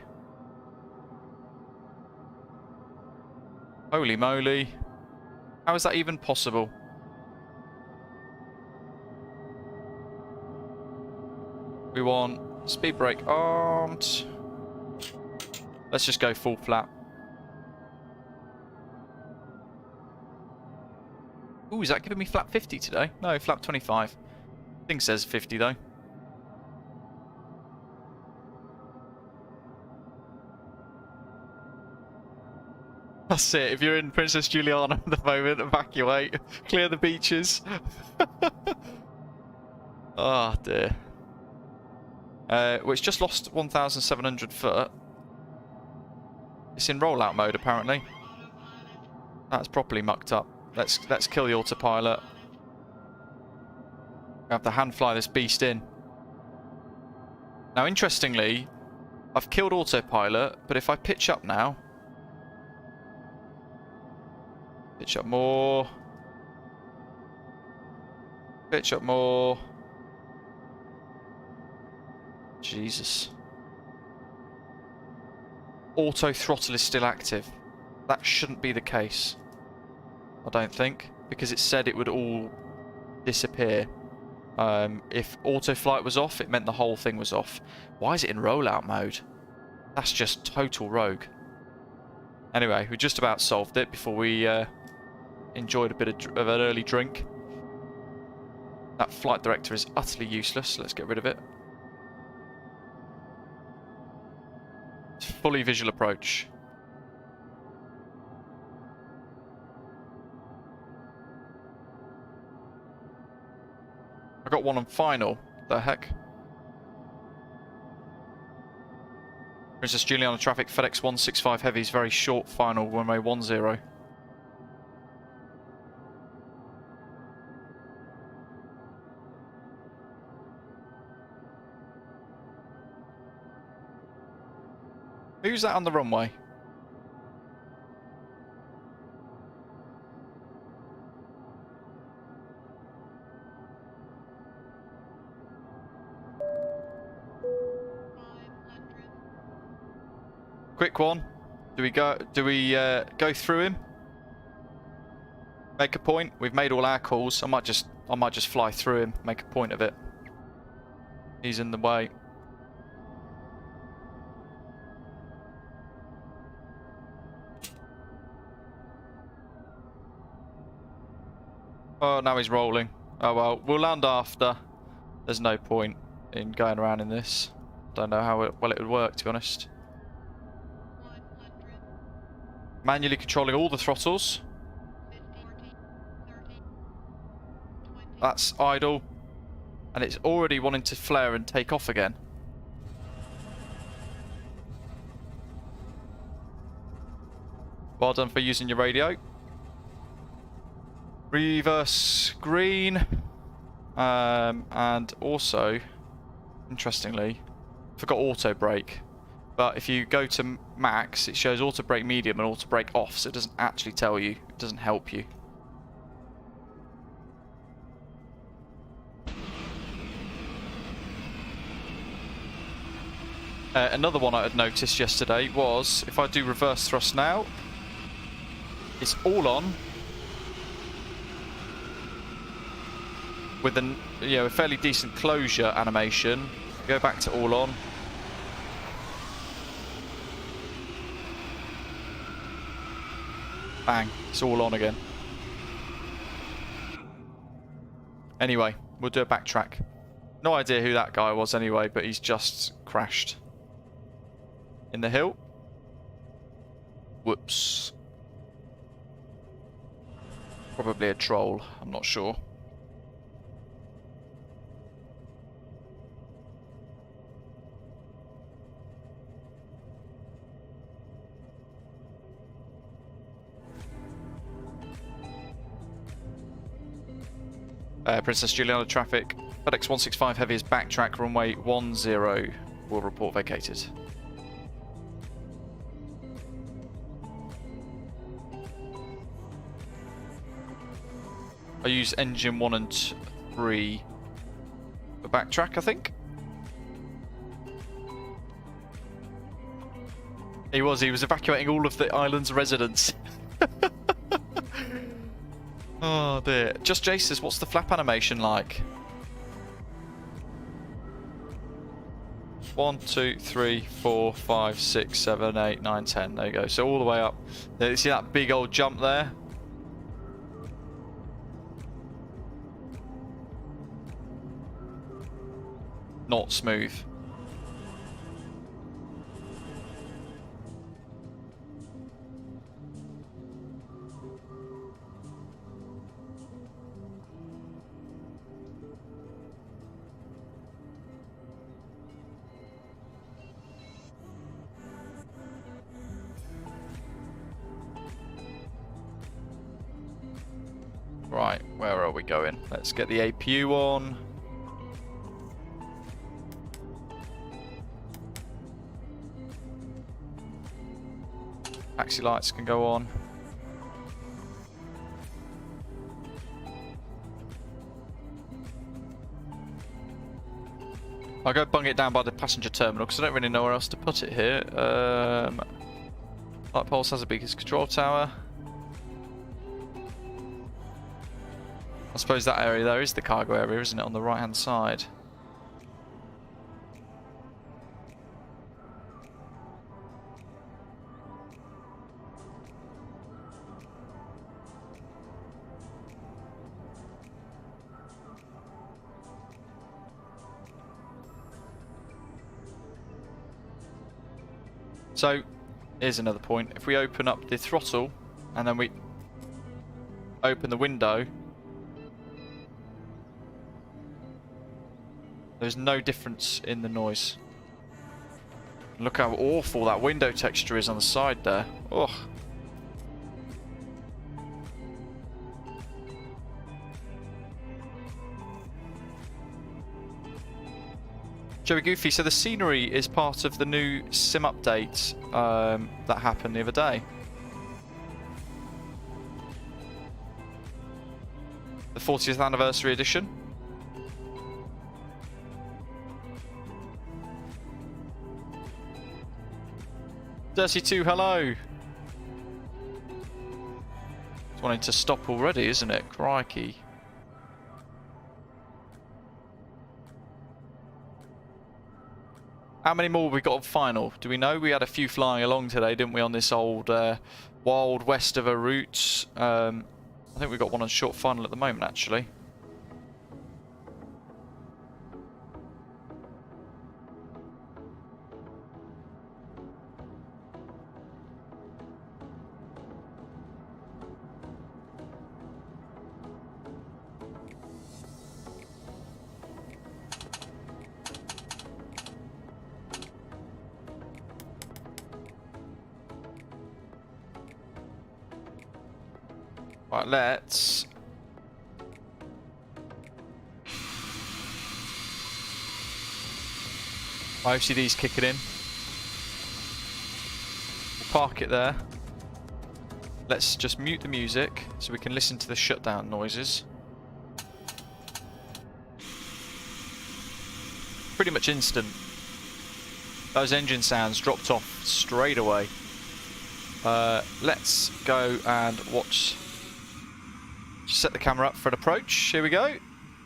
Speaker 1: Holy moly. How is that even possible? We want speed brake armed. Let's just go full flap. Ooh, is that giving me flap 50 today? No, flap 25. Thing says 50 though. That's it. If you're in Princess Juliana at the moment, evacuate. Clear the beaches. Oh dear. Well, it's just lost 1,700 foot. It's in rollout mode apparently. That's properly mucked up. Let's kill the autopilot. We have to hand fly this beast in. Now, interestingly, I've killed autopilot, but if I pitch up now... Pitch up more. Pitch up more. Jesus. Auto throttle is still active. That shouldn't be the case. I don't think. Because it said it would all disappear. If auto flight was off, it meant the whole thing was off. Why is it in rollout mode? That's just total rogue. Anyway, we just about solved it before we enjoyed a bit of an early drink. That flight director is utterly useless. Let's get rid of it. Fully visual approach. I got one on final. The heck? Princess Juliana traffic, FedEx 165 heavies, very short final, runway 10. Who's that on the runway? Quick one. Do we go through him? Make a point. We've made all our calls. I might just fly through him, make a point of it. He's in the way. Oh, now he's rolling. Oh well, we'll land after. There's no point in going around in this. Don't know how well it would work, to be honest. Manually controlling all the throttles. That's idle. And it's already wanting to flare and take off again. Well done for using your radio. Reverse green. And also, interestingly, forgot auto brake. But if you go to max, it shows auto brake medium and auto brake off, so it doesn't actually tell you, it doesn't help you. Another one I had noticed yesterday was, if I do reverse thrust now, it's all on with a fairly decent closure animation. Go back to all on. Bang, it's all on again. Anyway, we'll do a backtrack. No idea who that guy was anyway, but he's just crashed. In the hill. Whoops. Probably a troll, I'm not sure. Princess Juliana traffic, FedEx 165 heavy is backtrack, runway 10, will report vacated. I use engine 1 and 3 for backtrack, I think. He was evacuating all of the island's residents. Oh dear. Just Jace says, what's the flap animation like? 1, 2, 3, 4, 5, 6, 7, 8, 9, 10. There you go. So all the way up. There, you see that big old jump there? Not smooth. Right, where are we going? Let's get the APU on. Taxi lights can go on. I'll go bung it down by the passenger terminal because I don't really know where else to put it here. Light Pulse has a biggest control tower. I suppose that area there is the cargo area, isn't it, on the right hand side? So, here's another point. If we open up the throttle and then we open the window, there's no difference in the noise. Look how awful that window texture is on the side there. Ugh. Joey Goofy, so the scenery is part of the new sim update that happened the other day. The 40th anniversary edition. Dirty2, hello! It's wanting to stop already, isn't it? Crikey. How many more have we got on final? Do we know? We had a few flying along today, didn't we, on this old wild west of a route. I think we've got one on short final at the moment, actually. Right, let's... My OCD's kicking in. We'll park it there. Let's just mute the music so we can listen to the shutdown noises. Pretty much instant. Those engine sounds dropped off straight away. Let's go and watch... Set the camera up for an approach. Here we go.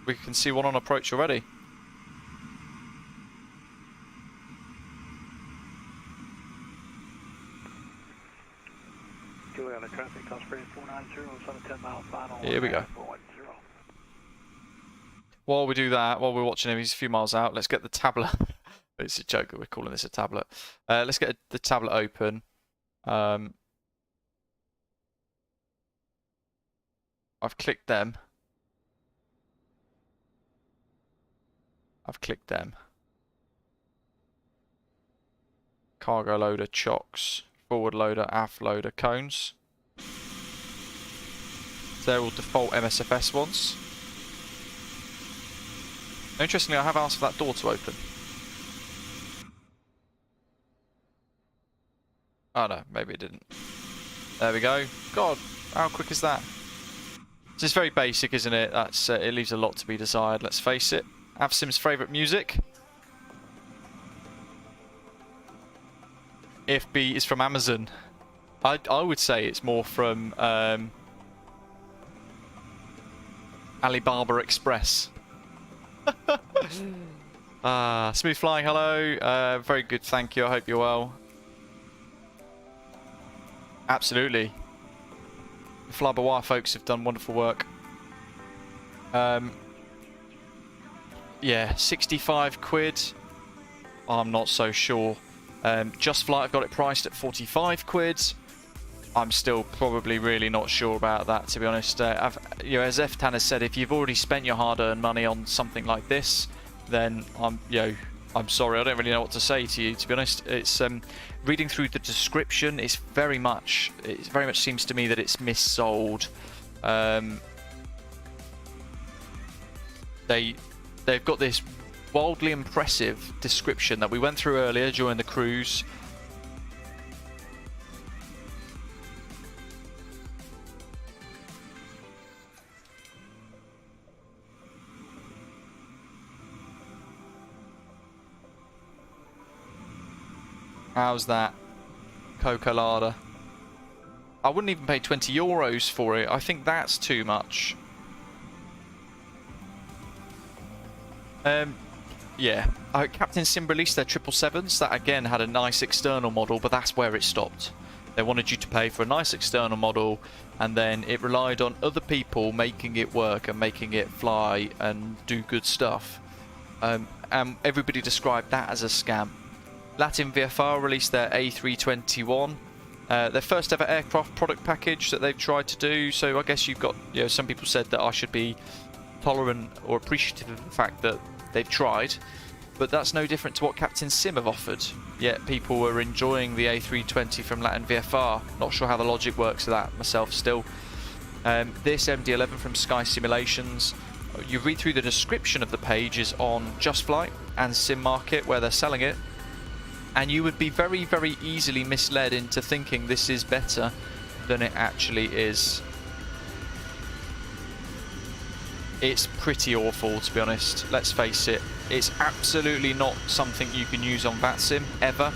Speaker 1: We can see one on approach already.
Speaker 4: Juliana traffic, Osprey 490, 710 mile final.
Speaker 1: Here we go. While we do that, while we're watching him, he's a few miles out. Let's get the tablet. It's a joke that we're calling this a tablet. Let's get the tablet open. I've clicked them. I've clicked them. Cargo loader, chocks, forward loader, aft loader, cones. They're all default MSFS ones. Interestingly, I have asked for that door to open. Oh no, maybe it didn't. There we go. God, how quick is that? This is very basic, isn't it? That's it leaves a lot to be desired, let's face it. Avsim's favourite music. FB is from Amazon. I would say it's more from Alibaba Express. Smooth flying, hello. Very good, thank you. I hope you're well. Absolutely. The Fly-by-wire folks have done wonderful work. Yeah, 65 quid. I'm not so sure. Just Flight have got it priced at 45 quid. I'm still probably really not sure about that, to be honest. As Eftan has said, if you've already spent your hard-earned money on something like this, then I'm sorry, I don't really know what to say to you, to be honest. It's reading through the description, it very much seems to me that it's missold. They've got this wildly impressive description that we went through earlier during the cruise. How's that? Cocolada. I wouldn't even pay €20 for it. I think that's too much. Yeah. Captain Sim released their 777s. That again had a nice external model, but that's where it stopped. They wanted you to pay for a nice external model, and then it relied on other people making it work and making it fly and do good stuff. And everybody described that as a scam. Latin VFR released their A321, their first ever aircraft product package that they've tried to do. So I guess you've got, you know, some people said that I should be tolerant or appreciative of the fact that they've tried, but that's no different to what Captain Sim have offered. Yet people were enjoying the A320 from Latin VFR. Not sure how the logic works of that myself still. This MD11 from SkySimulations, you read through the description of the pages on Just Flight and Sim Market where they're selling it, and you would be very, very easily misled into thinking this is better than it actually is. It's pretty awful, to be honest. Let's face it. It's absolutely not something you can use on VATSIM, ever.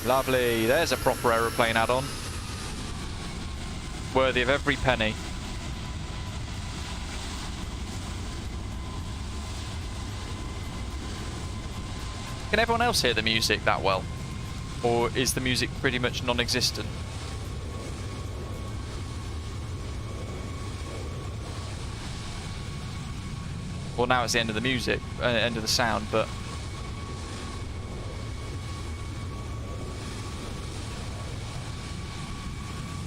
Speaker 1: Lovely. There's a proper aeroplane add-on. Worthy of every penny. Can everyone else hear the music that well? Or is the music pretty much non-existent? Well, now it's the end of the music, end of the sound, but...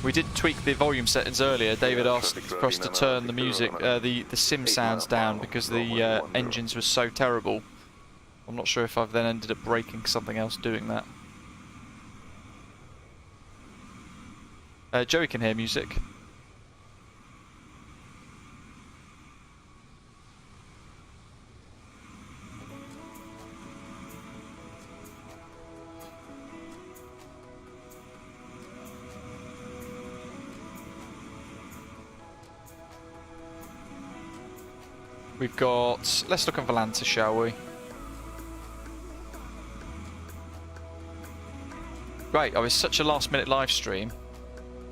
Speaker 1: We did tweak the volume settings earlier. David asked for us to turn the music, the sim sounds down because the engines were so terrible. I'm not sure if I've then ended up breaking something else doing that. Joey can hear music. We've got... Let's look at Volanta, shall we? Great, oh, it's such a last-minute live stream,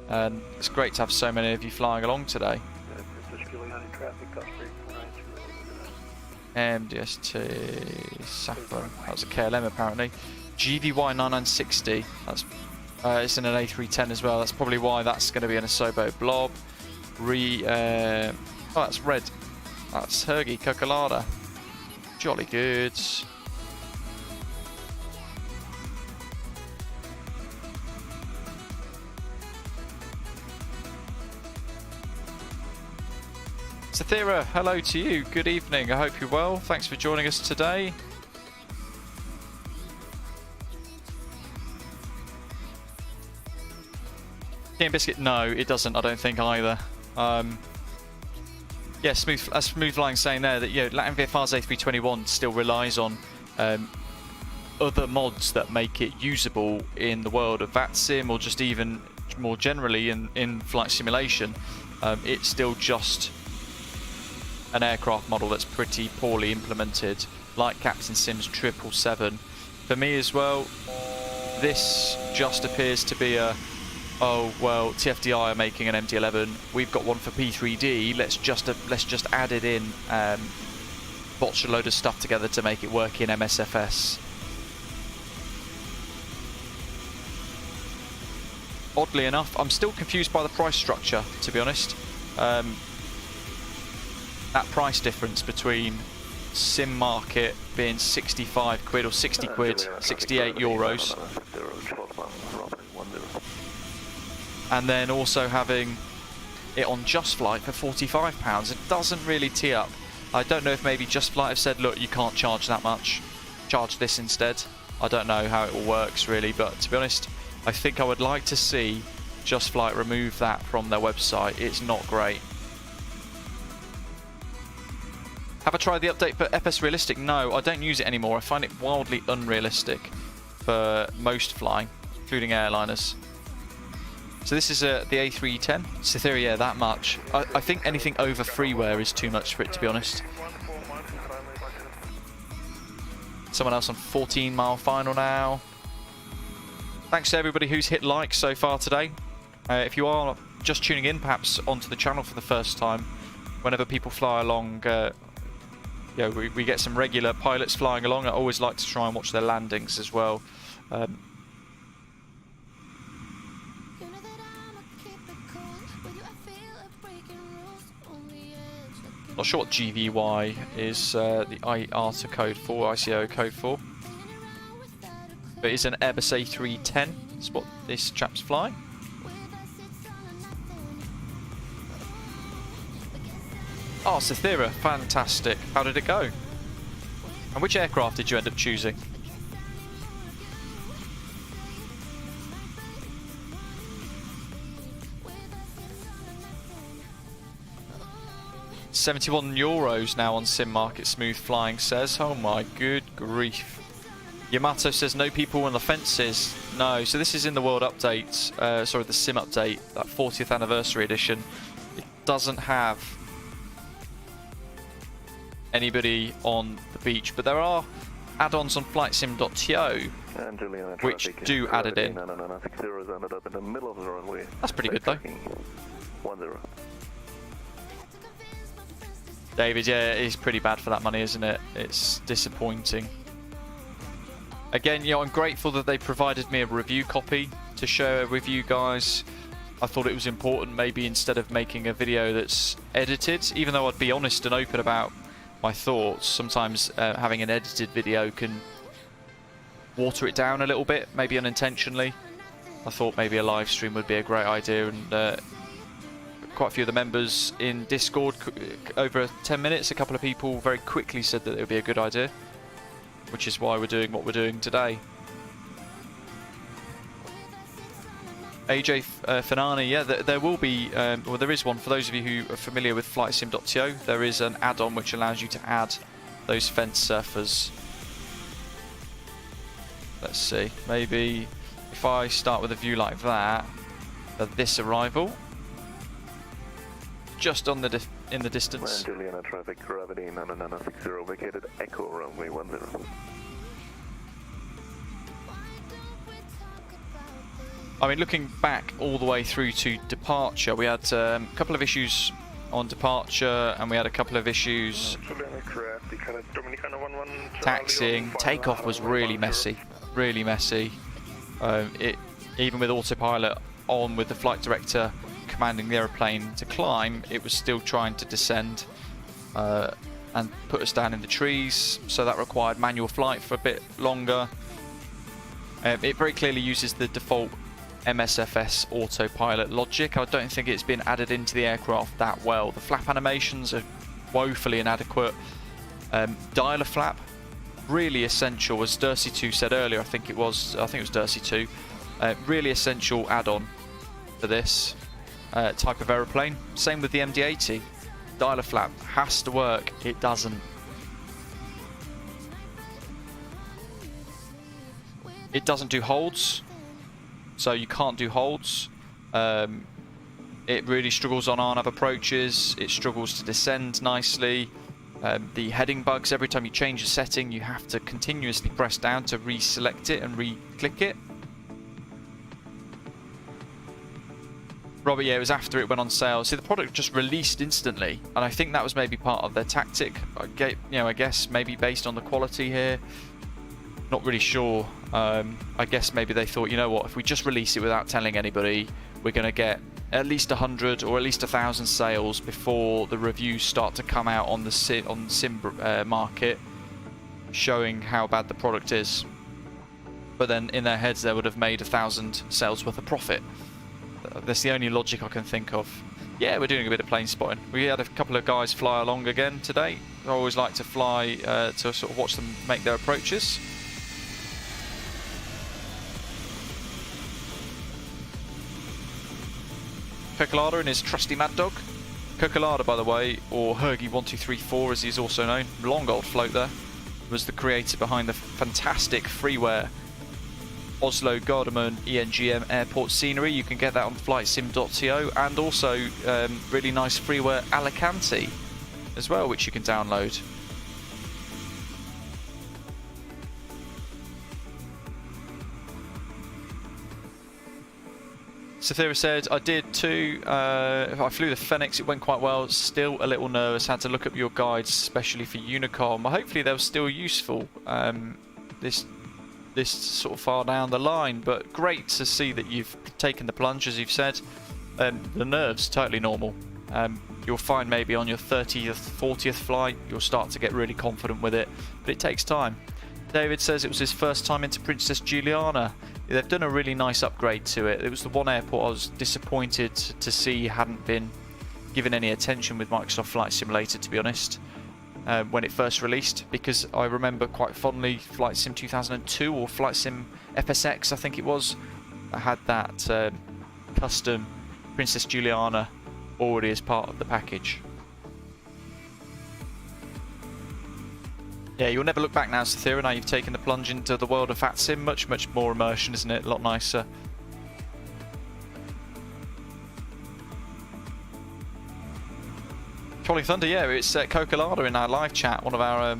Speaker 1: and it's great to have so many of you flying along today.
Speaker 4: Princess Juliana traffic, Osprey 493.
Speaker 1: MDSD, Saffron, that was a KLM apparently. GVY 9960, that's it's in an A310 as well, that's probably why that's going to be in a Sobo Blob. Oh, that's red. That's Hergy Cocolada. Jolly good. Sathira, hello to you. Good evening. I hope you're well. Thanks for joining us today. Tea and Biscuit, no, it doesn't. I don't think either. Yeah, Smooth Flying saying there that, you know, Latin VFR's A321 still relies on other mods that make it usable in the world of VATSIM, or just even more generally in flight simulation. It's still just an aircraft model that's pretty poorly implemented, like Captain Sim's 777. For me as well, this just appears to be a, oh well, TFDI are making an MD11, we've got one for P3D, let's just add it in, botch a load of stuff together to make it work in MSFS. Oddly enough, I'm still confused by the price structure, to be honest. That price difference between Sim Market being 65 quid or 60 quid, 68 euros, and then also having it on Just Flight for £45, it doesn't really tee up. I don't know if maybe Just Flight have said, look, you can't charge that much, charge this instead. I don't know how it all works really, but to be honest, I think I would like to see Just Flight remove that from their website. It's not great. Have I tried the update for FS Realistic? No, I don't use it anymore. I find it wildly unrealistic for most flying, including airliners. So this is the A310. Cytheria, yeah, that much. I think anything over freeware is too much for it, to be honest. Someone else on 14-mile final now. Thanks to everybody who's hit like so far today. If you are just tuning in, perhaps onto the channel for the first time, whenever people fly along, we get some regular pilots flying along. I always like to try and watch their landings as well. Not sure what GVY is, the IATA code for, ICO code for. But it's an Airbus A310, that's what this chap's flying. Oh, Cythera, fantastic. How did it go? And which aircraft did you end up choosing? €71 now on Sim Market. Smooth flying says. Oh my good grief. Yamato says no people on the fences. No, so this is in the World Update, sorry, the Sim Update, that 40th anniversary edition. It doesn't have anybody on the beach, but there are add-ons on flightsim.to which do add it in. That's pretty good though. David, yeah, it is pretty bad for that money, isn't it? It's disappointing. Again, you know, I'm grateful that they provided me a review copy to share with you guys. I thought it was important, maybe instead of making a video that's edited, even though I'd be honest and open about my thoughts, sometimes having an edited video can water it down a little bit, maybe unintentionally. I thought maybe a live stream would be a great idea, and quite a few of the members in Discord, over 10 minutes, a couple of people very quickly said that it would be a good idea, which is why we're doing what we're doing today. AJ Fanani, yeah, there will be, well, there is one for those of you who are familiar with flightsim.to. There is an add-on which allows you to add those fence surfers. Let's see, maybe if I start with a view like that, of this arrival, just on the in the distance.
Speaker 4: Juliana traffic gravity 9960 vacated echo runway 10.
Speaker 1: I mean, looking back all the way through to departure, we had a couple of issues on departure, and we had a couple of issues taxiing. Takeoff was really messy, really messy. Even with autopilot on, with the flight director commanding the aeroplane to climb, it was still trying to descend and put us down in the trees, so that required manual flight for a bit longer. It very clearly uses the default MSFS autopilot logic. I don't think it's been added into the aircraft that well. The flap animations are woefully inadequate. Dialer flap, really essential, as Dursey2 said earlier. I think it was Dursey2. Really essential add-on for this type of aeroplane. Same with the MD80. Dialer flap has to work. It doesn't. It doesn't do holds, so you can't do holds. It really struggles on RNAV approaches. It struggles to descend nicely. The heading bugs, every time you change a setting, you have to continuously press down to reselect it and re-click it. Robert, yeah, it was after it went on sale. See, the product just released instantly, and I think that was maybe part of their tactic. I guess maybe based on the quality here. Not really sure. I guess maybe they thought, you know what, if we just release it without telling anybody, we're going to get at least 100 or at least 1,000 sales before the reviews start to come out on the Sim market, showing how bad the product is. But then in their heads, they would have made 1,000 sales worth of profit. That's the only logic I can think of. Yeah, we're doing a bit of plane spotting. We had a couple of guys fly along again today. I always like to fly to sort of watch them make their approaches. Percolada and his trusty Mad Dog. Percolada, by the way, or Hergy1234 as he's also known, long old float there, was the creator behind the fantastic freeware Oslo Gardermoen ENGM airport scenery. You can get that on flightsim.to, and also really nice freeware Alicante as well, which you can download. Cythera said, I did too. I flew the Fenix, it went quite well. Still a little nervous, had to look up your guides, especially for Unicom. Well, hopefully they were still useful this sort of far down the line. But great to see that you've taken the plunge, as you've said. The nerves, totally normal. You'll find maybe on your 30th, 40th flight, you'll start to get really confident with it. But it takes time. David says it was his first time into Princess Juliana. They've done a really nice upgrade to it. It was the one airport I was disappointed to see hadn't been given any attention with Microsoft Flight Simulator, to be honest, when it first released, because I remember quite fondly Flight Sim 2002 or Flight Sim FSX, I think it was, that had that custom Princess Juliana already as part of the package. Yeah, you'll never look back now, Cythera. Now you've taken the plunge into the world of VATSIM. Much, much more immersion, isn't it? A lot nicer. Trolling Thunder, yeah, it's Cocolada in our live chat, one of our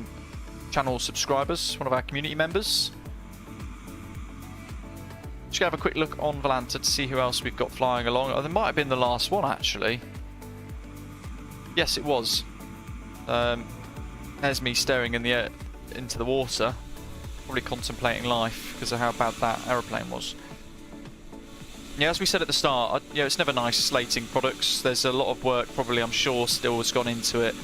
Speaker 1: channel subscribers, one of our community members. Just gonna have a quick look on Volanta to see who else we've got flying along. Oh, there might have been the last one, actually. Yes, it was. There's me staring in the air, into the water, probably contemplating life because of how bad that aeroplane was. Yeah, as we said at the start, it's never nice slating products. There's a lot of work, probably, I'm sure, still has gone into it.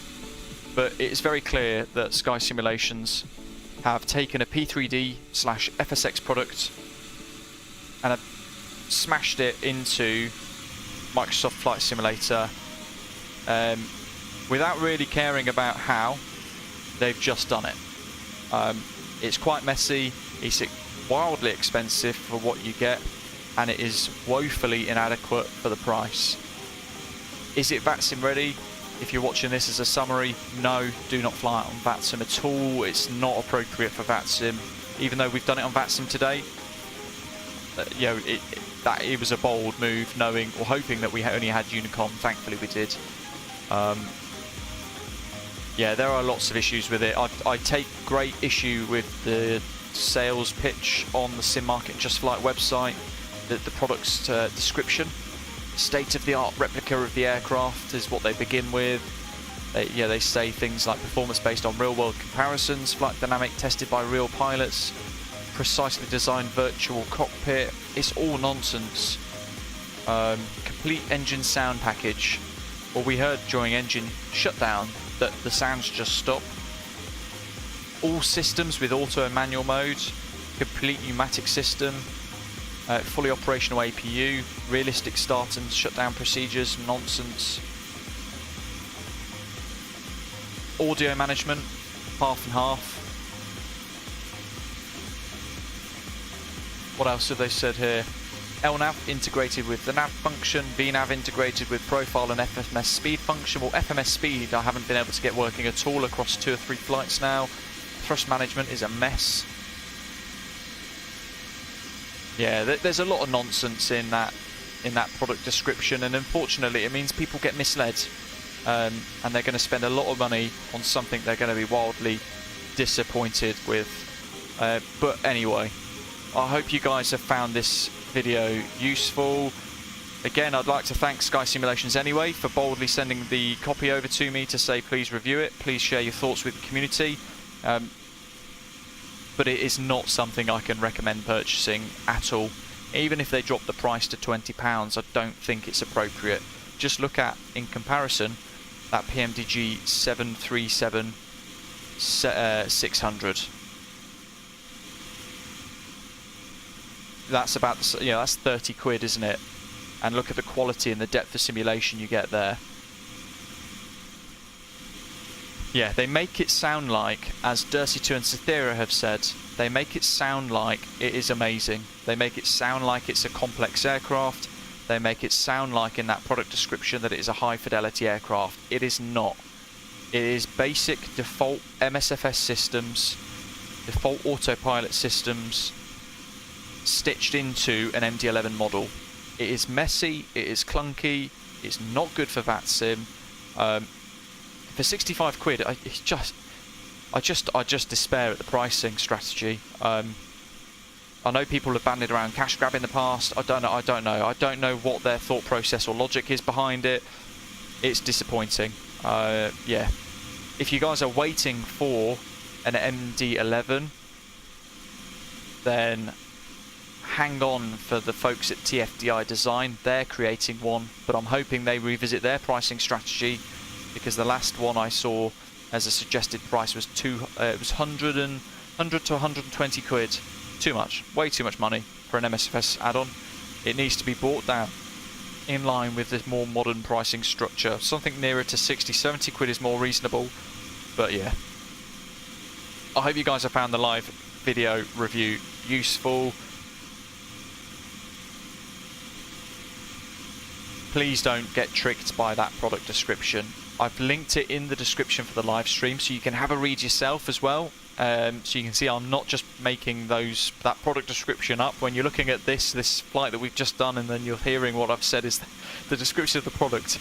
Speaker 1: But it's very clear that SkySimulations have taken a P3D/FSX product and have smashed it into Microsoft Flight Simulator without really caring about how. They've just done it. It's quite messy, it's wildly expensive for what you get, and it is woefully inadequate for the price. Is it VATSIM ready? If you're watching this as a summary, no, do not fly it on VATSIM at all. It's not appropriate for VATSIM, even though we've done it on VATSIM today. It was a bold move, knowing or hoping that we only had Unicom. Thankfully we did. Yeah, there are lots of issues with it. I take great issue with the sales pitch on the Sint Maarten Just Flight website, the product's description. State-of-the-art replica of the aircraft is what they begin with. They say things like performance based on real-world comparisons, flight dynamic tested by real pilots, precisely designed virtual cockpit. It's all nonsense. Complete engine sound package. Well, we heard during engine shutdown that the sounds just stop. All systems with auto and manual mode, complete pneumatic system, fully operational APU, realistic start and shutdown procedures, nonsense. Audio management, half and half. What else have they said here? LNAV integrated with the nav function, VNAV integrated with profile and FMS speed function. Well, FMS speed I haven't been able to get working at all across 2 or 3 flights now. Thrust management is a mess. Yeah, there's a lot of nonsense in that product description, and unfortunately it means people get misled, and they're going to spend a lot of money on something they're going to be wildly disappointed with. But anyway, I hope you guys have found this video useful. Again, I'd like to thank SkySimulations anyway for boldly sending the copy over to me to say please review it, please share your thoughts with the community. But it is not something I can recommend purchasing at all. Even if they drop the price to £20, I don't think it's appropriate. Just look at, in comparison, that PMDG 737 600. That's about, that's 30 quid, isn't it? And look at the quality and the depth of simulation you get there. Yeah, they make it sound like, as Dursey2 and Cythera have said, they make it sound like it is amazing. They make it sound like it's a complex aircraft. They make it sound like in that product description that it is a high fidelity aircraft. It is not. It is basic default MSFS systems, default autopilot systems, stitched into an MD11 model. It is messy, it is clunky, it's not good for VATSIM. For 65 quid, I just despair at the pricing strategy. I know people have banded around cash grab in the past. I don't know what their thought process or logic is behind it. It's disappointing. Yeah. If you guys are waiting for an MD11, then hang on for the folks at TFDI Design. They're creating one, but I'm hoping they revisit their pricing strategy, because the last one I saw as a suggested price was it was 100 to 120 quid. Too much, way too much money for an MSFS add-on. It needs to be brought down in line with this more modern pricing structure. Something nearer to 60-70 quid is more reasonable. But yeah, I hope you guys have found the live video review useful. Please don't get tricked by that product description. I've linked it in the description for the live stream, so you can have a read yourself as well. So you can see I'm not just making that product description up. When you're looking at this flight that we've just done, and then you're hearing what I've said is the description of the product.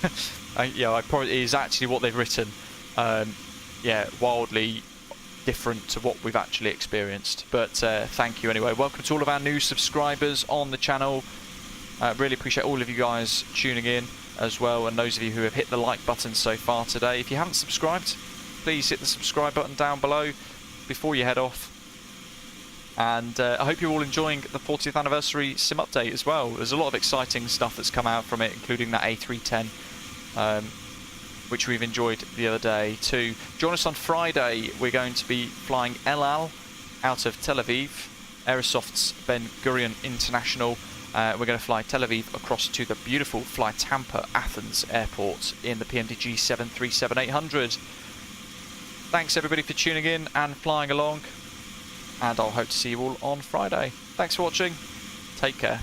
Speaker 1: Yeah, it is actually what they've written. Yeah, wildly different to what we've actually experienced. But thank you anyway. Welcome to all of our new subscribers on the channel. Really appreciate all of you guys tuning in as well, and those of you who have hit the like button so far today. If you haven't subscribed, please hit the subscribe button down below before you head off. And I hope you're all enjoying the 40th anniversary sim update as well. There's a lot of exciting stuff that's come out from it, including that A310, which we've enjoyed the other day too. Join us on Friday. We're going to be flying El Al out of Tel Aviv, Aerosoft's Ben Gurion International. We're going to fly Tel Aviv across to the beautiful Fly Tampa Athens airport in the PMDG 737-800. Thanks everybody for tuning in and flying along, and I'll hope to see you all on Friday. Thanks for watching. Take care.